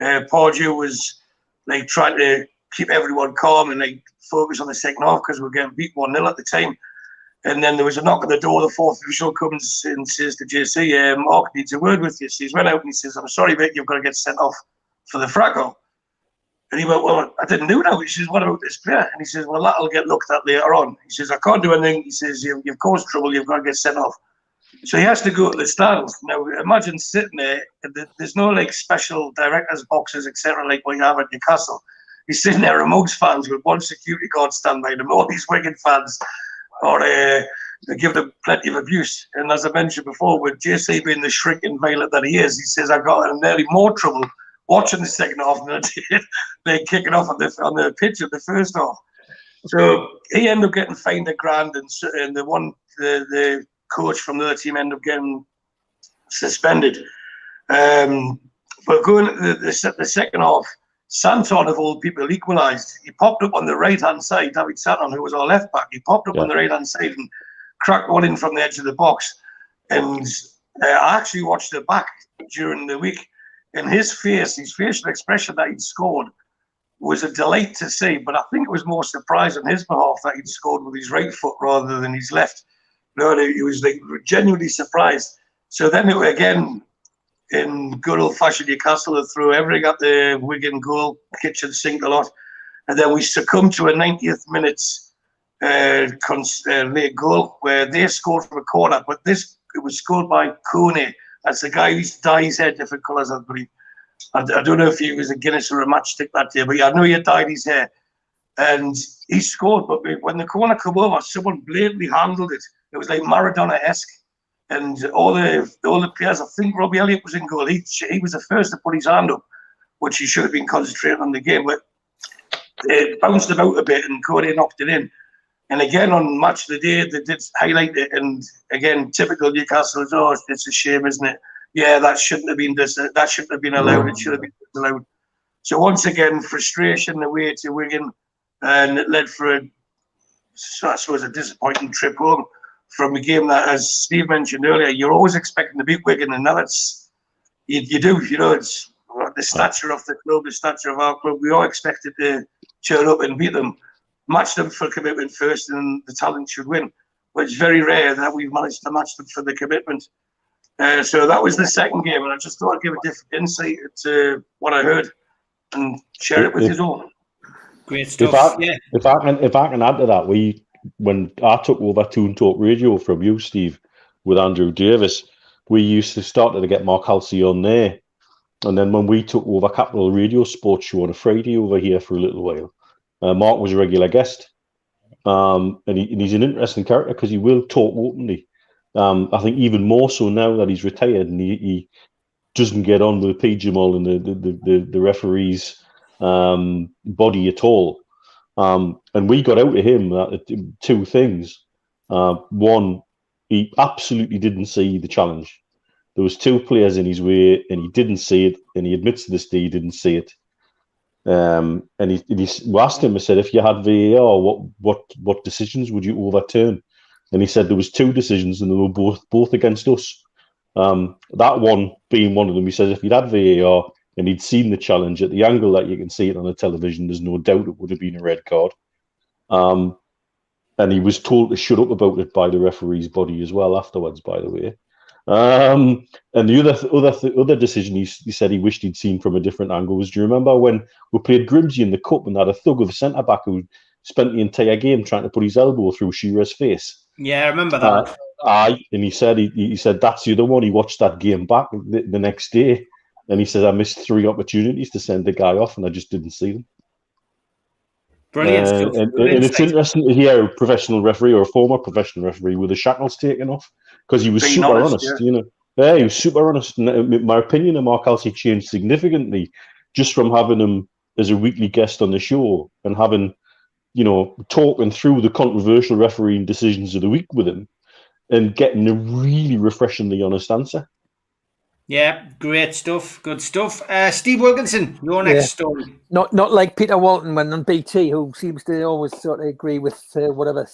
Pardew was like trying to keep everyone calm and like focus on the second half because we were getting beat 1-0 at the time. And then there was a knock at the door. The fourth official comes and says to JC, Mark needs a word with you. So he's went out and he says, I'm sorry, mate, you've got to get sent off for the fracas. And he went, well, I didn't do that. He says, what about this player? And he says, well, that'll get looked at later on. He says, I can't do anything. He says, you've caused trouble. You've got to get sent off. So he has to go to the stands. Now, imagine sitting there. There's no like special directors' boxes, etc., like what you have at Newcastle. He's sitting there amongst fans with one security guard stand by him, all these Wigan fans, or they give them plenty of abuse. And as I mentioned before, with JC being the shrinking violet that he is, he says, I got in nearly more trouble watching the second half than I did like kicking off on the pitch of the first half. So he ended up getting fined $1,000, and the coach from the other team ended up getting suspended. But going the second half, Santon, of all people, equalised. He popped up on the right-hand side, David Santon, who was our left-back. He popped up on the right-hand side and cracked one in from the edge of the box. And I actually watched it back during the week. And his facial expression that he'd scored was a delight to see. But I think it was more surprise on his behalf that he'd scored with his right foot rather than his left. No, he was like genuinely surprised. So then it again, in good old-fashioned Newcastle, they threw everything at the Wigan goal, kitchen sink a lot. And then we succumbed to a 90th minute late goal where they scored from a corner. But it was scored by Kone. That's the guy who used to dye his hair different colours, I believe. I don't know if he was a Guinness or a matchstick that day, but I know he had dyed his hair. And he scored, but when the corner came over, someone blatantly handled it. It was like Maradona-esque. And all the players, I think Robbie Elliott was in goal. He was the first to put his hand up, which he should have been concentrating on the game. But it bounced about a bit and Cody knocked it in. And again, on Match of the Day, they did highlight it. And again, typical Newcastle, it's a shame, isn't it? Yeah, that shouldn't have been that shouldn't have been allowed. It should have been allowed. So once again, frustration away to Wigan. and it led for a disappointing trip home from a game that, as Steve mentioned earlier, you're always expecting to beat Wigan, and now you do. It's the stature of the club, the stature of our club. We all expected to turn up and beat them, match them for commitment first, and the talent should win. But it's very rare that we've managed to match them for the commitment. So that was the second game, and I just thought I'd give a different insight to what I heard and share it with you all. Great stuff. If I can add to that, when I took over Toon Talk Radio from you, Steve, with Andrew Davis, we used to start to get Mark Halsey on there, and then when we took over Capital Radio Sports Show on a Friday over here for a little while, Mark was a regular guest, and he's an interesting character because he will talk openly. I think even more so now that he's retired and he doesn't get on with P. Jamal and the referees. Body at all, and we got out of him two things. One, he absolutely didn't see the challenge. There was two players in his way, and he didn't see it, and he admits to this day he didn't see it. And we asked him. I said, if you had VAR, what decisions would you overturn? And he said there was two decisions, and they were both against us. That one being one of them. He says if you'd had VAR and he'd seen the challenge at the angle that you can see it on the television, there's no doubt it would have been a red card. And he was told to shut up about it by the referee's body as well afterwards, by the way. And the other decision he said he wished he'd seen from a different angle was, do you remember when we played Grimsby in the Cup and had a thug of a centre-back who spent the entire game trying to put his elbow through Shearer's face? Yeah, I remember that. And he said that's the other one. He watched that game back the next day. And he says, I missed 3 opportunities to send the guy off, and I just didn't see them. Brilliant stuff. And it's interesting to hear a professional referee or a former professional referee with the shackles taken off, because he was super honest. Yeah. He was super honest. And my opinion of Mark Halsey changed significantly just from having him as a weekly guest on the show and having, talking through the controversial refereeing decisions of the week with him and getting a really refreshingly honest answer. Yeah, great stuff. Good stuff. Steve Wilkinson, your next story. Not like Peter Walton when on BT, who seems to always sort of agree with whatever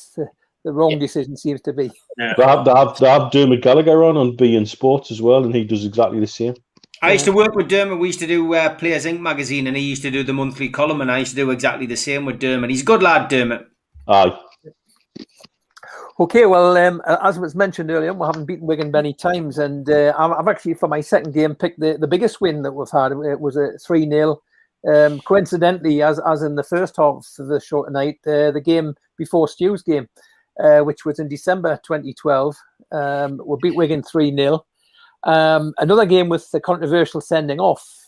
the wrong decision seems to be. Yeah. They have Dermot Gallagher on beIN Sports as well, and he does exactly the same. I used to work with Dermot. We used to do Players Inc. magazine, and he used to do the monthly column, and I used to do exactly the same with Dermot. He's a good lad, Dermot. Aye. Okay, well, as was mentioned earlier, we haven't beaten Wigan many times, and I've actually, for my second game, picked the biggest win that we've had. It was a 3-0. Coincidentally, as in the first half of the show tonight, the game before Stu's game, which was in December 2012, we beat Wigan 3-0. Another game with the controversial sending off.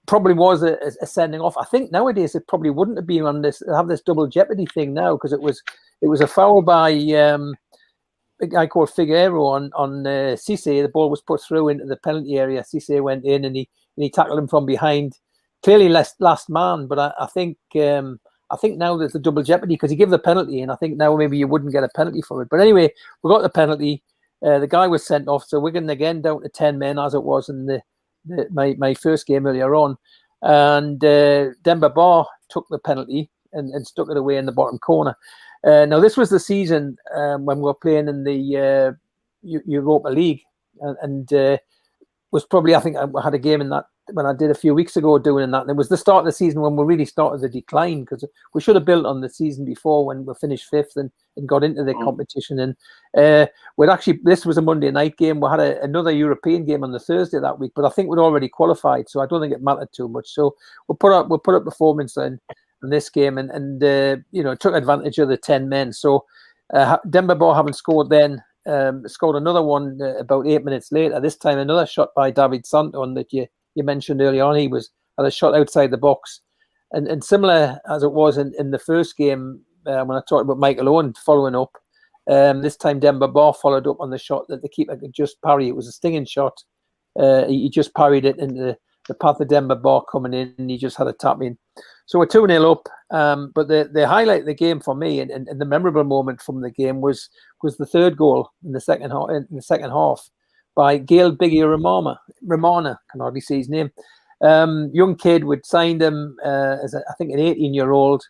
Probably was a sending off. I think nowadays it probably wouldn't have been on this double jeopardy thing now, because it was a foul by a guy called Figueroa on Cisse. The ball was put through into the penalty area. Cisse went in and he tackled him from behind. Clearly last man, but I think now there's a double jeopardy because he gave the penalty, and I think now maybe you wouldn't get a penalty for it. But anyway, we got the penalty. The guy was sent off, so Wigan again down to 10 men as it was in my first game earlier on, and Demba Ba took the penalty and stuck it away in the bottom corner. Now this was the season when we were playing in the Europa League, and was probably, I think I had a game in that when I did a few weeks ago doing that. And it was the start of the season when we really started the decline, because we should have built on the season before when we finished 5th and got into the competition. And we'd actually, this was a Monday night game. We had another European game on the Thursday that week, but I think we'd already qualified, so I don't think it mattered too much. So we'll put up performance in this game and took advantage of the 10 men. So Demba Ba, having scored then, scored another one about 8 minutes later. This time another shot by David Santon that you mentioned early on. He had a shot outside the box, and similar as it was in the first game when I talked about Michael Owen following up. This time Demba Ba followed up on the shot that the keeper could just parry. It was a stinging shot. He just parried it into the path of Demba Ba coming in, and he just had a tap in. So we're 2-0 up. But the highlight of the game for me, and the memorable moment from the game was the third goal in the second half by Gail Biggie Romana. Can hardly see his name. Young kid, we'd signed him as I think an 18-year-old.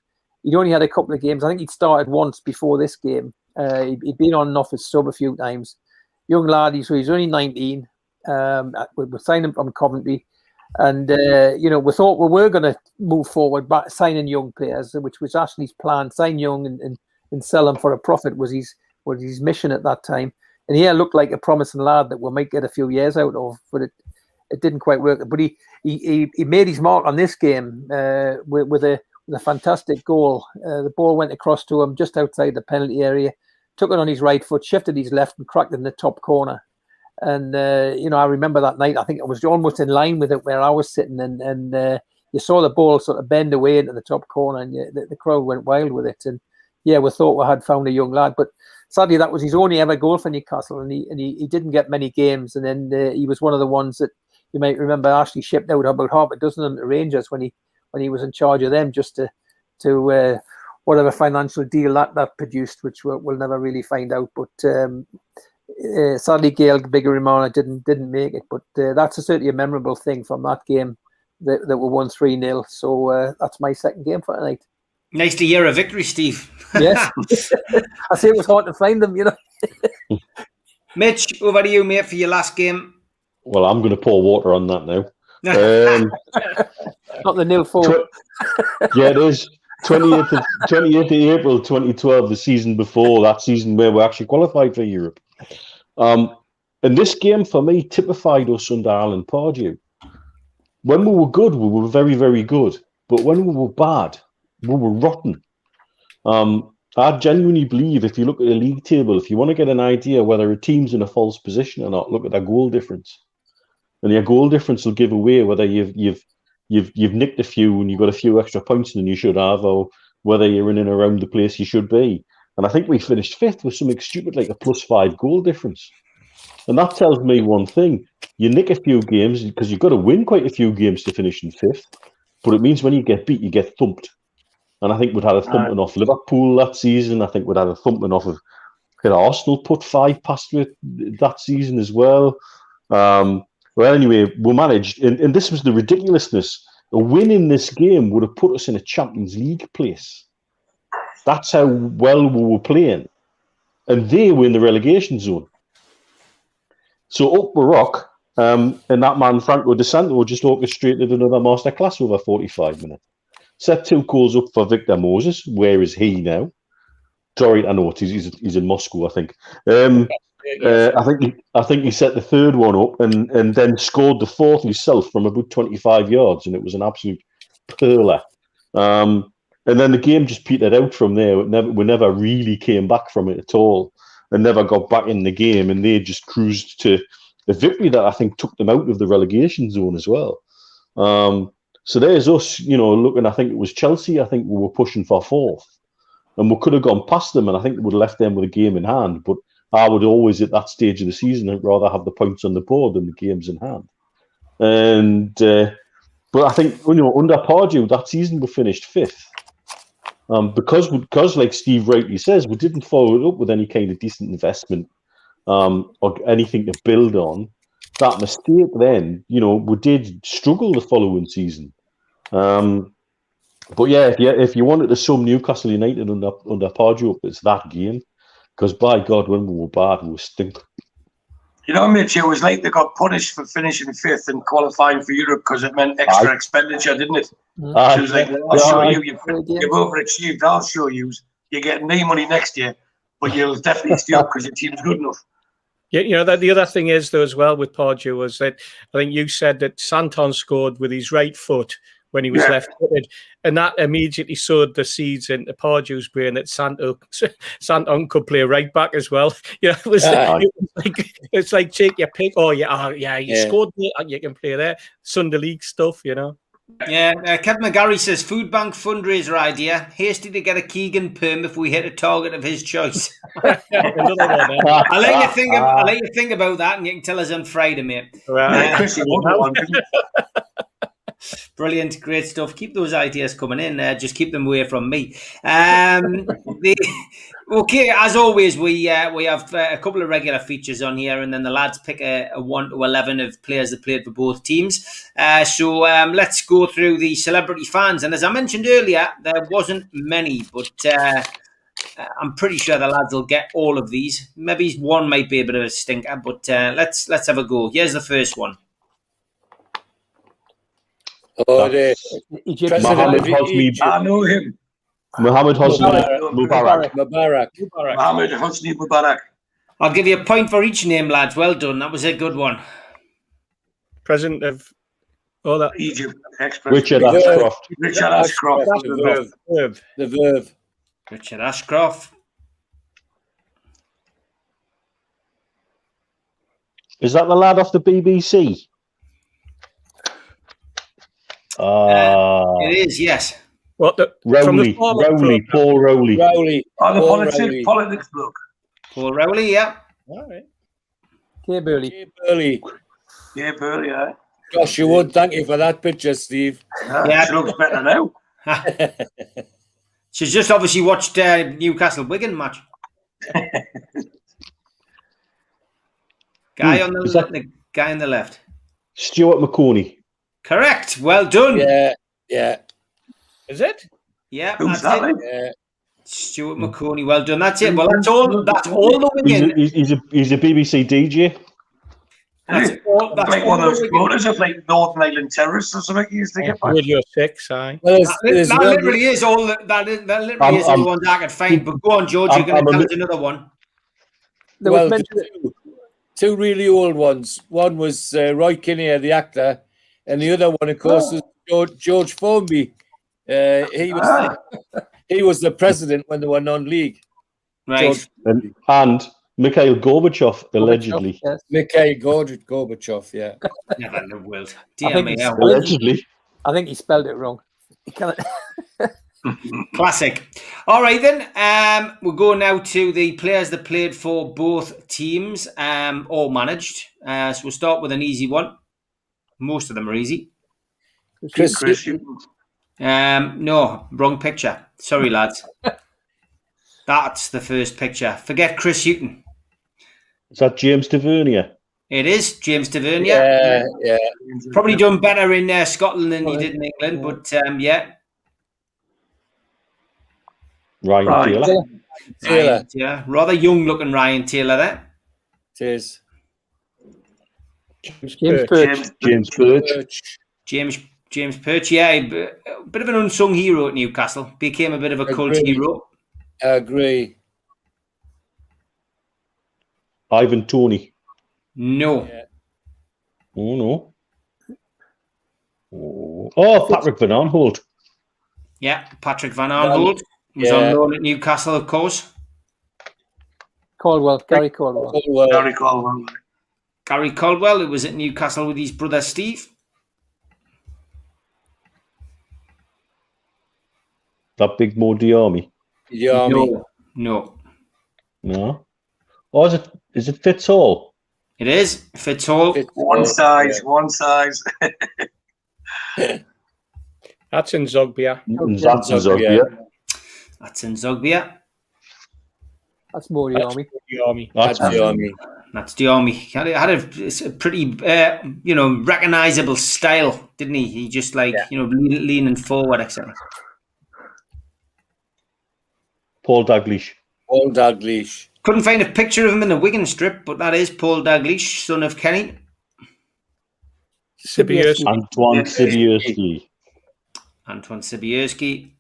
He'd only had a couple of games. I think he'd started once before this game. He'd been on and off his sub a few times. Young lad, he's only 19. We signed him from Coventry. And, we thought we were going to move forward, but signing young players, which was Ashley's plan. Sign young and sell them for a profit was his mission at that time. And he looked like a promising lad that we might get a few years out of, but it didn't quite work. But he made his mark on this game with a fantastic goal. The ball went across to him just outside the penalty area, took it on his right foot, shifted his left and cracked it in the top corner. And, I remember that night, I think it was almost in line with it where I was sitting and you saw the ball sort of bend away into the top corner and the crowd went wild with it. And yeah, we thought we had found a young lad, but sadly that was his only ever goal for Newcastle and he didn't get many games. And then he was one of the ones that you might remember Ashley shipped out about half a dozen of them to Rangers when he was in charge of them just to whatever financial deal that produced, which we'll never really find out. But sadly, Gail Biggerimana didn't make it. But that's certainly a memorable thing from that game that we won 3-0. So that's my second game for tonight. Nice to hear a victory, Steve. Yes. I say it was hard to find them, Mitch, over to you, mate, for your last game. Well, I'm going to pour water on that now. Not the 0-4. Yeah, it is. 28th of April 2012, the season before, that season where we actually qualified for Europe. And this game, for me, typified us under Alan Pardew. When we were good, we were very, very good. But when we were bad, we were rotten. I genuinely believe if you look at the league table, if you want to get an idea whether a team's in a false position or not, look at their goal difference. And your goal difference will give away whether you've nicked a few and you've got a few extra points than you should have, or whether you're in and around the place you should be. And I think we finished fifth with something stupid like a +5 goal difference. And that tells me one thing. You nick a few games because you've got to win quite a few games to finish in fifth. But it means when you get beat, you get thumped. And I think we'd had a thumping off Liverpool that season. I think we'd had a thumping off of Arsenal put 5 past it that season as well. Well, anyway, we managed. And this was the ridiculousness. A win in this game would have put us in a Champions League place. That's how well we were playing. And they were in the relegation zone. So up the rock, and that man, Franco De Santo, just orchestrated another masterclass over 45 minutes. Set 2 goals up for Victor Moses. Where is he now? Sorry, I know he's in Moscow, I think. I think he set the 3rd one up and then scored the 4th himself from about 25 yards, and it was an absolute perler. And then the game just petered out from there. We never really came back from it at all, and never got back in the game. And they just cruised to a victory that I think took them out of the relegation zone as well. So there's us, looking. I think it was Chelsea. I think we were pushing for 4th, and we could have gone past them. And I think we would have left them with a game in hand. But I would always, at that stage of the season, I'd rather have the points on the board than the games in hand. And but I think under Pardew that season we finished 5th. Because, like Steve rightly says, we didn't follow it up with any kind of decent investment or anything to build on. That mistake, then, we did struggle the following season. But yeah, if you wanted to sum Newcastle United under Pardew up, it's that game. Because by God, when we were bad, we were stink. Mitch, it was like they got punished for finishing 5th and qualifying for Europe because it meant extra expenditure, didn't it? It was like, I'll show you, you've overachieved, I'll show you. You're getting no money next year, but you'll definitely stay up because your team's good enough. Yeah, that the other thing is, though, as well with Pardew was that I think you said that Santon scored with his right foot when he was left-footed, and that immediately sowed the seeds into Pardew's brain that Santon could play right back as well. It's like take your pick. Oh yeah, you scored there, you can play there. Sunday league stuff, Yeah, Kevin McGarry says food bank fundraiser idea. Hasty to get a Keegan perm if we hit a target of his choice. I'll let you think about that, and you can tell us on Friday, mate. Right. Brilliant, great stuff. Keep those ideas coming in. Just keep them away from me. Okay, as always, we have a couple of regular features on here, and then the lads pick a 1 to 11 of players that played for both teams. So let's go through the celebrity fans. And as I mentioned earlier, there wasn't many, but I'm pretty sure the lads will get all of these. Maybe one might be a bit of a stinker, but let's have a go. Here's the first one. Oh, the Egypt. Mohammed President of Hosni, Egypt. I know him. Mohammed Hosni Mubarak. Mubarak. Mohammed Hosni Mubarak. I'll give you a point for each name, lads. Well done. That was a good one. President of all that. Egypt. Richard Verve. Ashcroft. Richard Ashcroft. The Verve. Richard Ashcroft. Is that the lad off the BBC? It is, yes. What the Rowley, Paul Rowley. Rowley. Oh, the Paul politics Rowley. bloke. Paul Rowley, yeah. All right. Kay Burley. Kay Burley. Yeah, Burley, yeah. Gosh, you would. Thank you for that picture, Steve. Yeah. She looks better now. She's just obviously watched Newcastle Wigan match. Guy on the guy on the left. Stuart McCorney. Correct. Well done. Yeah. Is it? Yeah, Who's that's that? it. Yeah. Stuart McCorney. Well done. That's it. Well, that's all. That's all the Wigan. He's a BBC DJ. That's all. That's Like all one of the those Wigan. photos of like Northern Ireland terrorists or something you used to get back. Radio 6, aye. Well, That literally is all. That literally is all the ones I could find. But go on, George. You're going to tell us another one. There was mentioned, two really old ones. One was Roy Kinnear, the actor, and the other one, of course, was George Formby. He was the president when they were non-league. Right. And Mikhail Gorbachev, allegedly. yes. Mikhail Gorbachev, yeah. Never in the world. I Dear think me. it's- how- Allegedly. I think he spelled it wrong. He can't- Classic. All right, then. We'll go now to the players that played for both teams or managed. So we'll start with an easy one. Most of them are easy. Chris, No, wrong picture. Sorry, lads. That's the first picture. Forget Chris Hughton. Is that James Tavernier? It is James Tavernier. yeah. Probably done better in Scotland than he did in England, but yeah. Ryan Taylor. Taylor. Yeah, rather young looking Ryan Taylor there. It is. James Birch. James Birch. James Perch, yeah, a bit of an unsung hero at Newcastle. Became a bit of a cult Agreed. hero. I agree. Ivan Toney. No. Yeah. Oh, no. Oh, Patrick Van Aanholt. Yeah, Patrick Van Aanholt was Yeah. on loan at Newcastle, of course. Gary Caldwell. Gary Caldwell. Gary Caldwell, who was at Newcastle with his brother Steve. That big Mo Diarmi. Yeah, No. No. Or is it Fitzhall? It is. Fitzhall. One size. That's in Zogbia. That's Zogbia. That's in Zogbia. That's more the army. The army. That's the army. That's the army. He had a pretty, recognisable style, didn't he? He just leaning forward, etc. Paul Dalglish. Paul Dalglish. Couldn't find a picture of him in the Wigan strip, but that is Paul Dalglish, son of Kenny. Sibierski. Antoine Sibierski. Antoine Sibierski.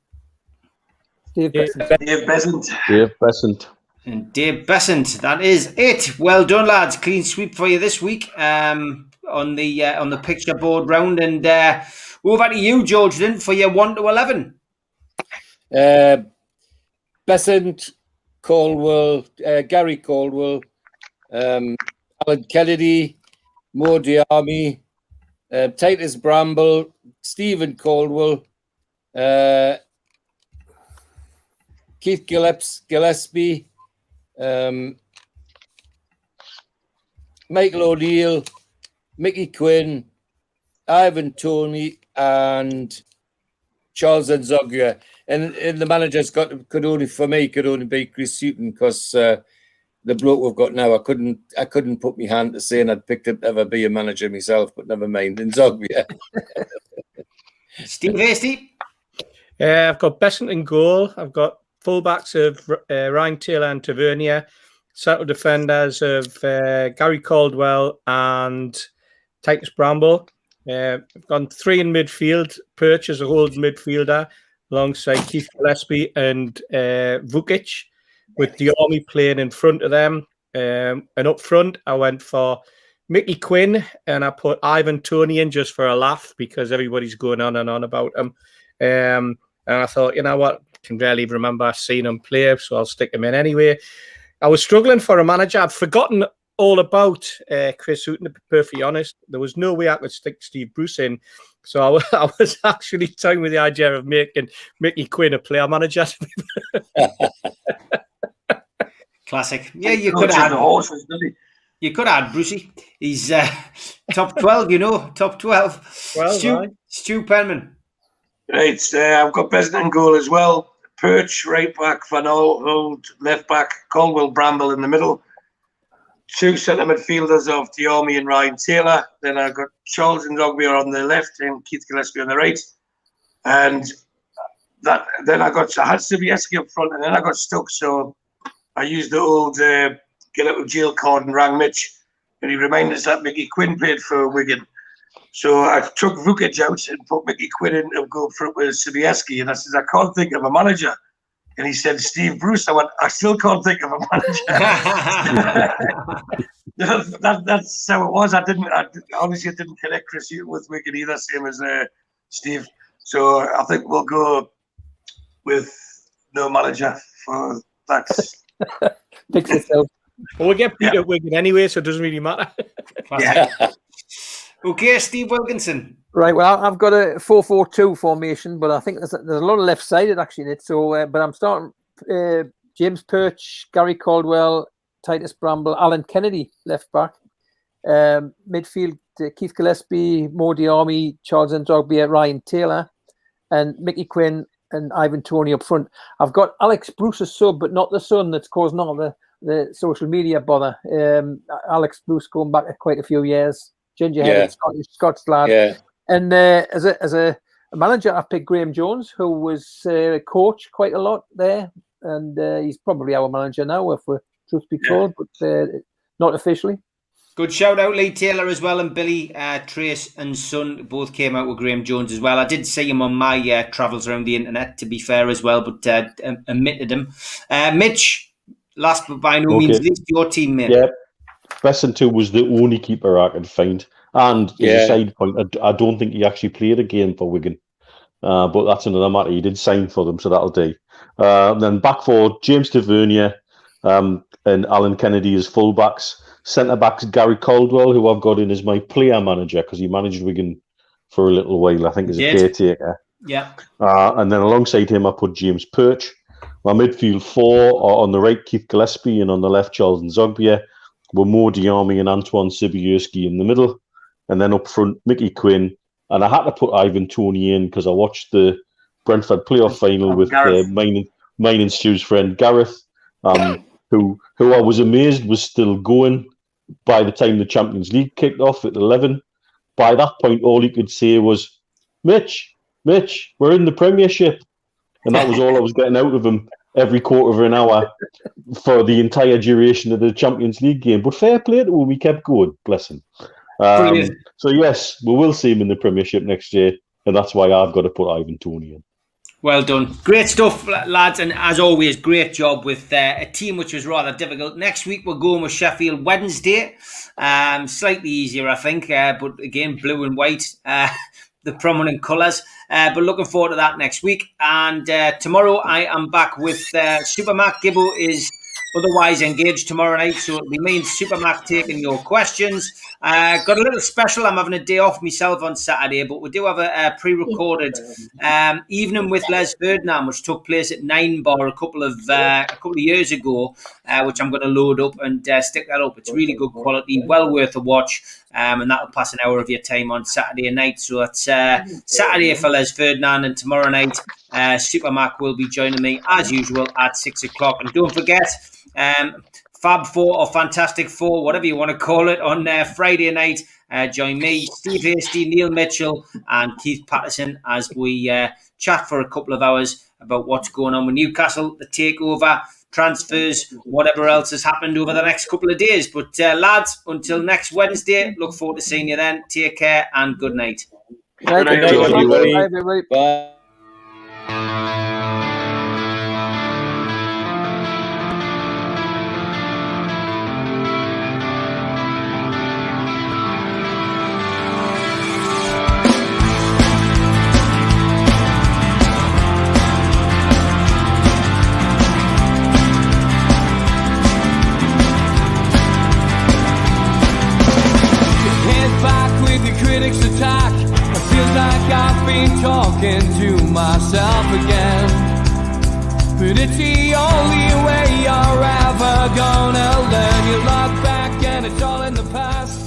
Dave Dave Besant. Dave Besant. And Dave Besant. That is it. Well done, lads. Clean sweep for you this week on the picture board round. And over to you, George, then, for your 1 to 11. Besant, Caldwell, Gary Caldwell, Alan Kennedy, Mo Diarmi, Titus Bramble, Stephen Caldwell, Keith Gillespie, Michael O'Neill, Mickey Quinn, Ivan Toney, and Charles Nzogua. And the manager's could only be Chris Sutton, because the bloke we've got now, I couldn't put my hand to saying I'd picked up to ever be a manager myself, but never mind. Nzogua. Steve Hasty. I've got Besant in goal. I've got fullbacks of Ryan Taylor and Tavernier, central defenders of Gary Caldwell and Titus Bramble. I've gone 3 in midfield, Perch as a holding midfielder, alongside Keith Gillespie and Vukic, with the Army playing in front of them. And up front, I went for Mickey Quinn, and I put Ivan Toney in just for a laugh, because everybody's going on and on about him. And I thought, you know what, I can barely remember seeing him play, so I'll stick him in anyway. I was struggling for a manager. I'd forgotten all about Chris Sutton, to be perfectly honest. There was no way I could stick Steve Bruce in. So I was actually toying with the idea of making Mickey Quinn a player manager. Classic. Yeah, you could add horses, didn't he? You could add Brucey. He's top 12, top 12. Well, Stu Penman. Right, I've got Besant in goal as well. Perch, right back, Van Old, left back, Caldwell Bramble in the middle. 2 centre midfielders of Diarmi and Ryan Taylor. Then I've got Charles Nzogua on the left and Keith Gillespie on the right. And then I had Sobieski up front, and then I got stuck. So I used the old get out of jail card and rang Mitch, and he reminded us that Mickey Quinn played for Wigan. So I took Vukic out and put Mickey Quinn in to go for it with Sobieski, and I said, I can't think of a manager. And he said, Steve Bruce. I went, I still can't think of a manager. That's how it was. I honestly didn't connect Chris Sutton with Wigan either, same as Steve. So I think we'll go with no manager for that. Fix yourself. Well, we get beat at Wigan anyway, so it doesn't really matter. Yeah. Okay, Steve Wilkinson. Right, well, I've got a 4-4-2 formation, but I think there's a lot of left-sided actually in it. So, but I'm starting James Perch, Gary Caldwell, Titus Bramble, Alan Kennedy, left back. Midfield, Keith Gillespie, Mo Diarmi, Charles Nzogua, Ryan Taylor, and Mickey Quinn and Ivan Toney up front. I've got Alex Bruce as sub, but not the son that's causing all the social media bother. Alex Bruce going back quite a few years. Ginger-headed Scots lad. Yeah. And as a manager, I picked Graham Jones, who was coach quite a lot there. And he's probably our manager now, if we're truth be told, but not officially. Good shout out, Lee Taylor as well, and Billy, Trace and Son both came out with Graham Jones as well. I did see him on my travels around the internet, to be fair as well, but omitted him. Mitch, last but by no means least, your team, mate. Yeah, Besant was the only keeper I could find. And as a side point, I don't think he actually played a game for Wigan. But that's another matter. He did sign for them, so that'll do. Then back forward, James Tavernier and Alan Kennedy as fullbacks. Centre-backs, Gary Caldwell, who I've got in as my player manager, because he managed Wigan for a little while, I think, as a caretaker. Yeah. And then alongside him, I put James Perch. My midfield 4 are on the right, Keith Gillespie, and on the left, Charles Nzogua, with Mo Diarmi and Antoine Sobieski in the middle. And then up front, Mickey Quinn. And I had to put Ivan Toney in because I watched the Brentford playoff final with mine and Stu's friend Gareth, who I was amazed was still going by the time the Champions League kicked off at 11. By that point, all he could say was, Mitch, we're in the Premiership. And that was all I was getting out of him every quarter of an hour for the entire duration of the Champions League game. But fair play to him, we kept going, bless him. So yes, we will see him in the Premiership next year, and that's why I've got to put Ivan Toney in. Well done. Great stuff, lads, and as always, great job with a team which was rather difficult. Next week we're going with Sheffield Wednesday. Slightly easier, I think, but again, blue and white, the prominent colours. But looking forward to that next week. And tomorrow I am back with Super Mac. Gibbo is otherwise engaged tomorrow night, so it'll be me and Super Mac taking your questions. Got a little special. I'm having a day off myself on Saturday, but we do have a pre-recorded evening with Les Ferdinand, which took place at 9 Bar a couple of years ago, which I'm going to load up and stick that up. It's really good quality, well worth a watch. and that'll pass an hour of your time on Saturday night. So it's Saturday, fellas, Ferdinand, and tomorrow night, Super Mac will be joining me as usual at 6 o'clock. And don't forget, Fab Four or Fantastic Four, whatever you want to call it, on Friday night. Join me, Steve Hasty, Neil Mitchell, and Keith Patterson as we chat for a couple of hours about what's going on with Newcastle, the takeover, transfers, whatever else has happened over the next couple of days. But lads, until next Wednesday, look forward to seeing you then. Take care and good night. Right, Good night, everybody. Bye, everybody. Bye. Critics attack. It feels like I've been talking to myself again. But it's the only way you're ever gonna learn. You look back and it's all in the past.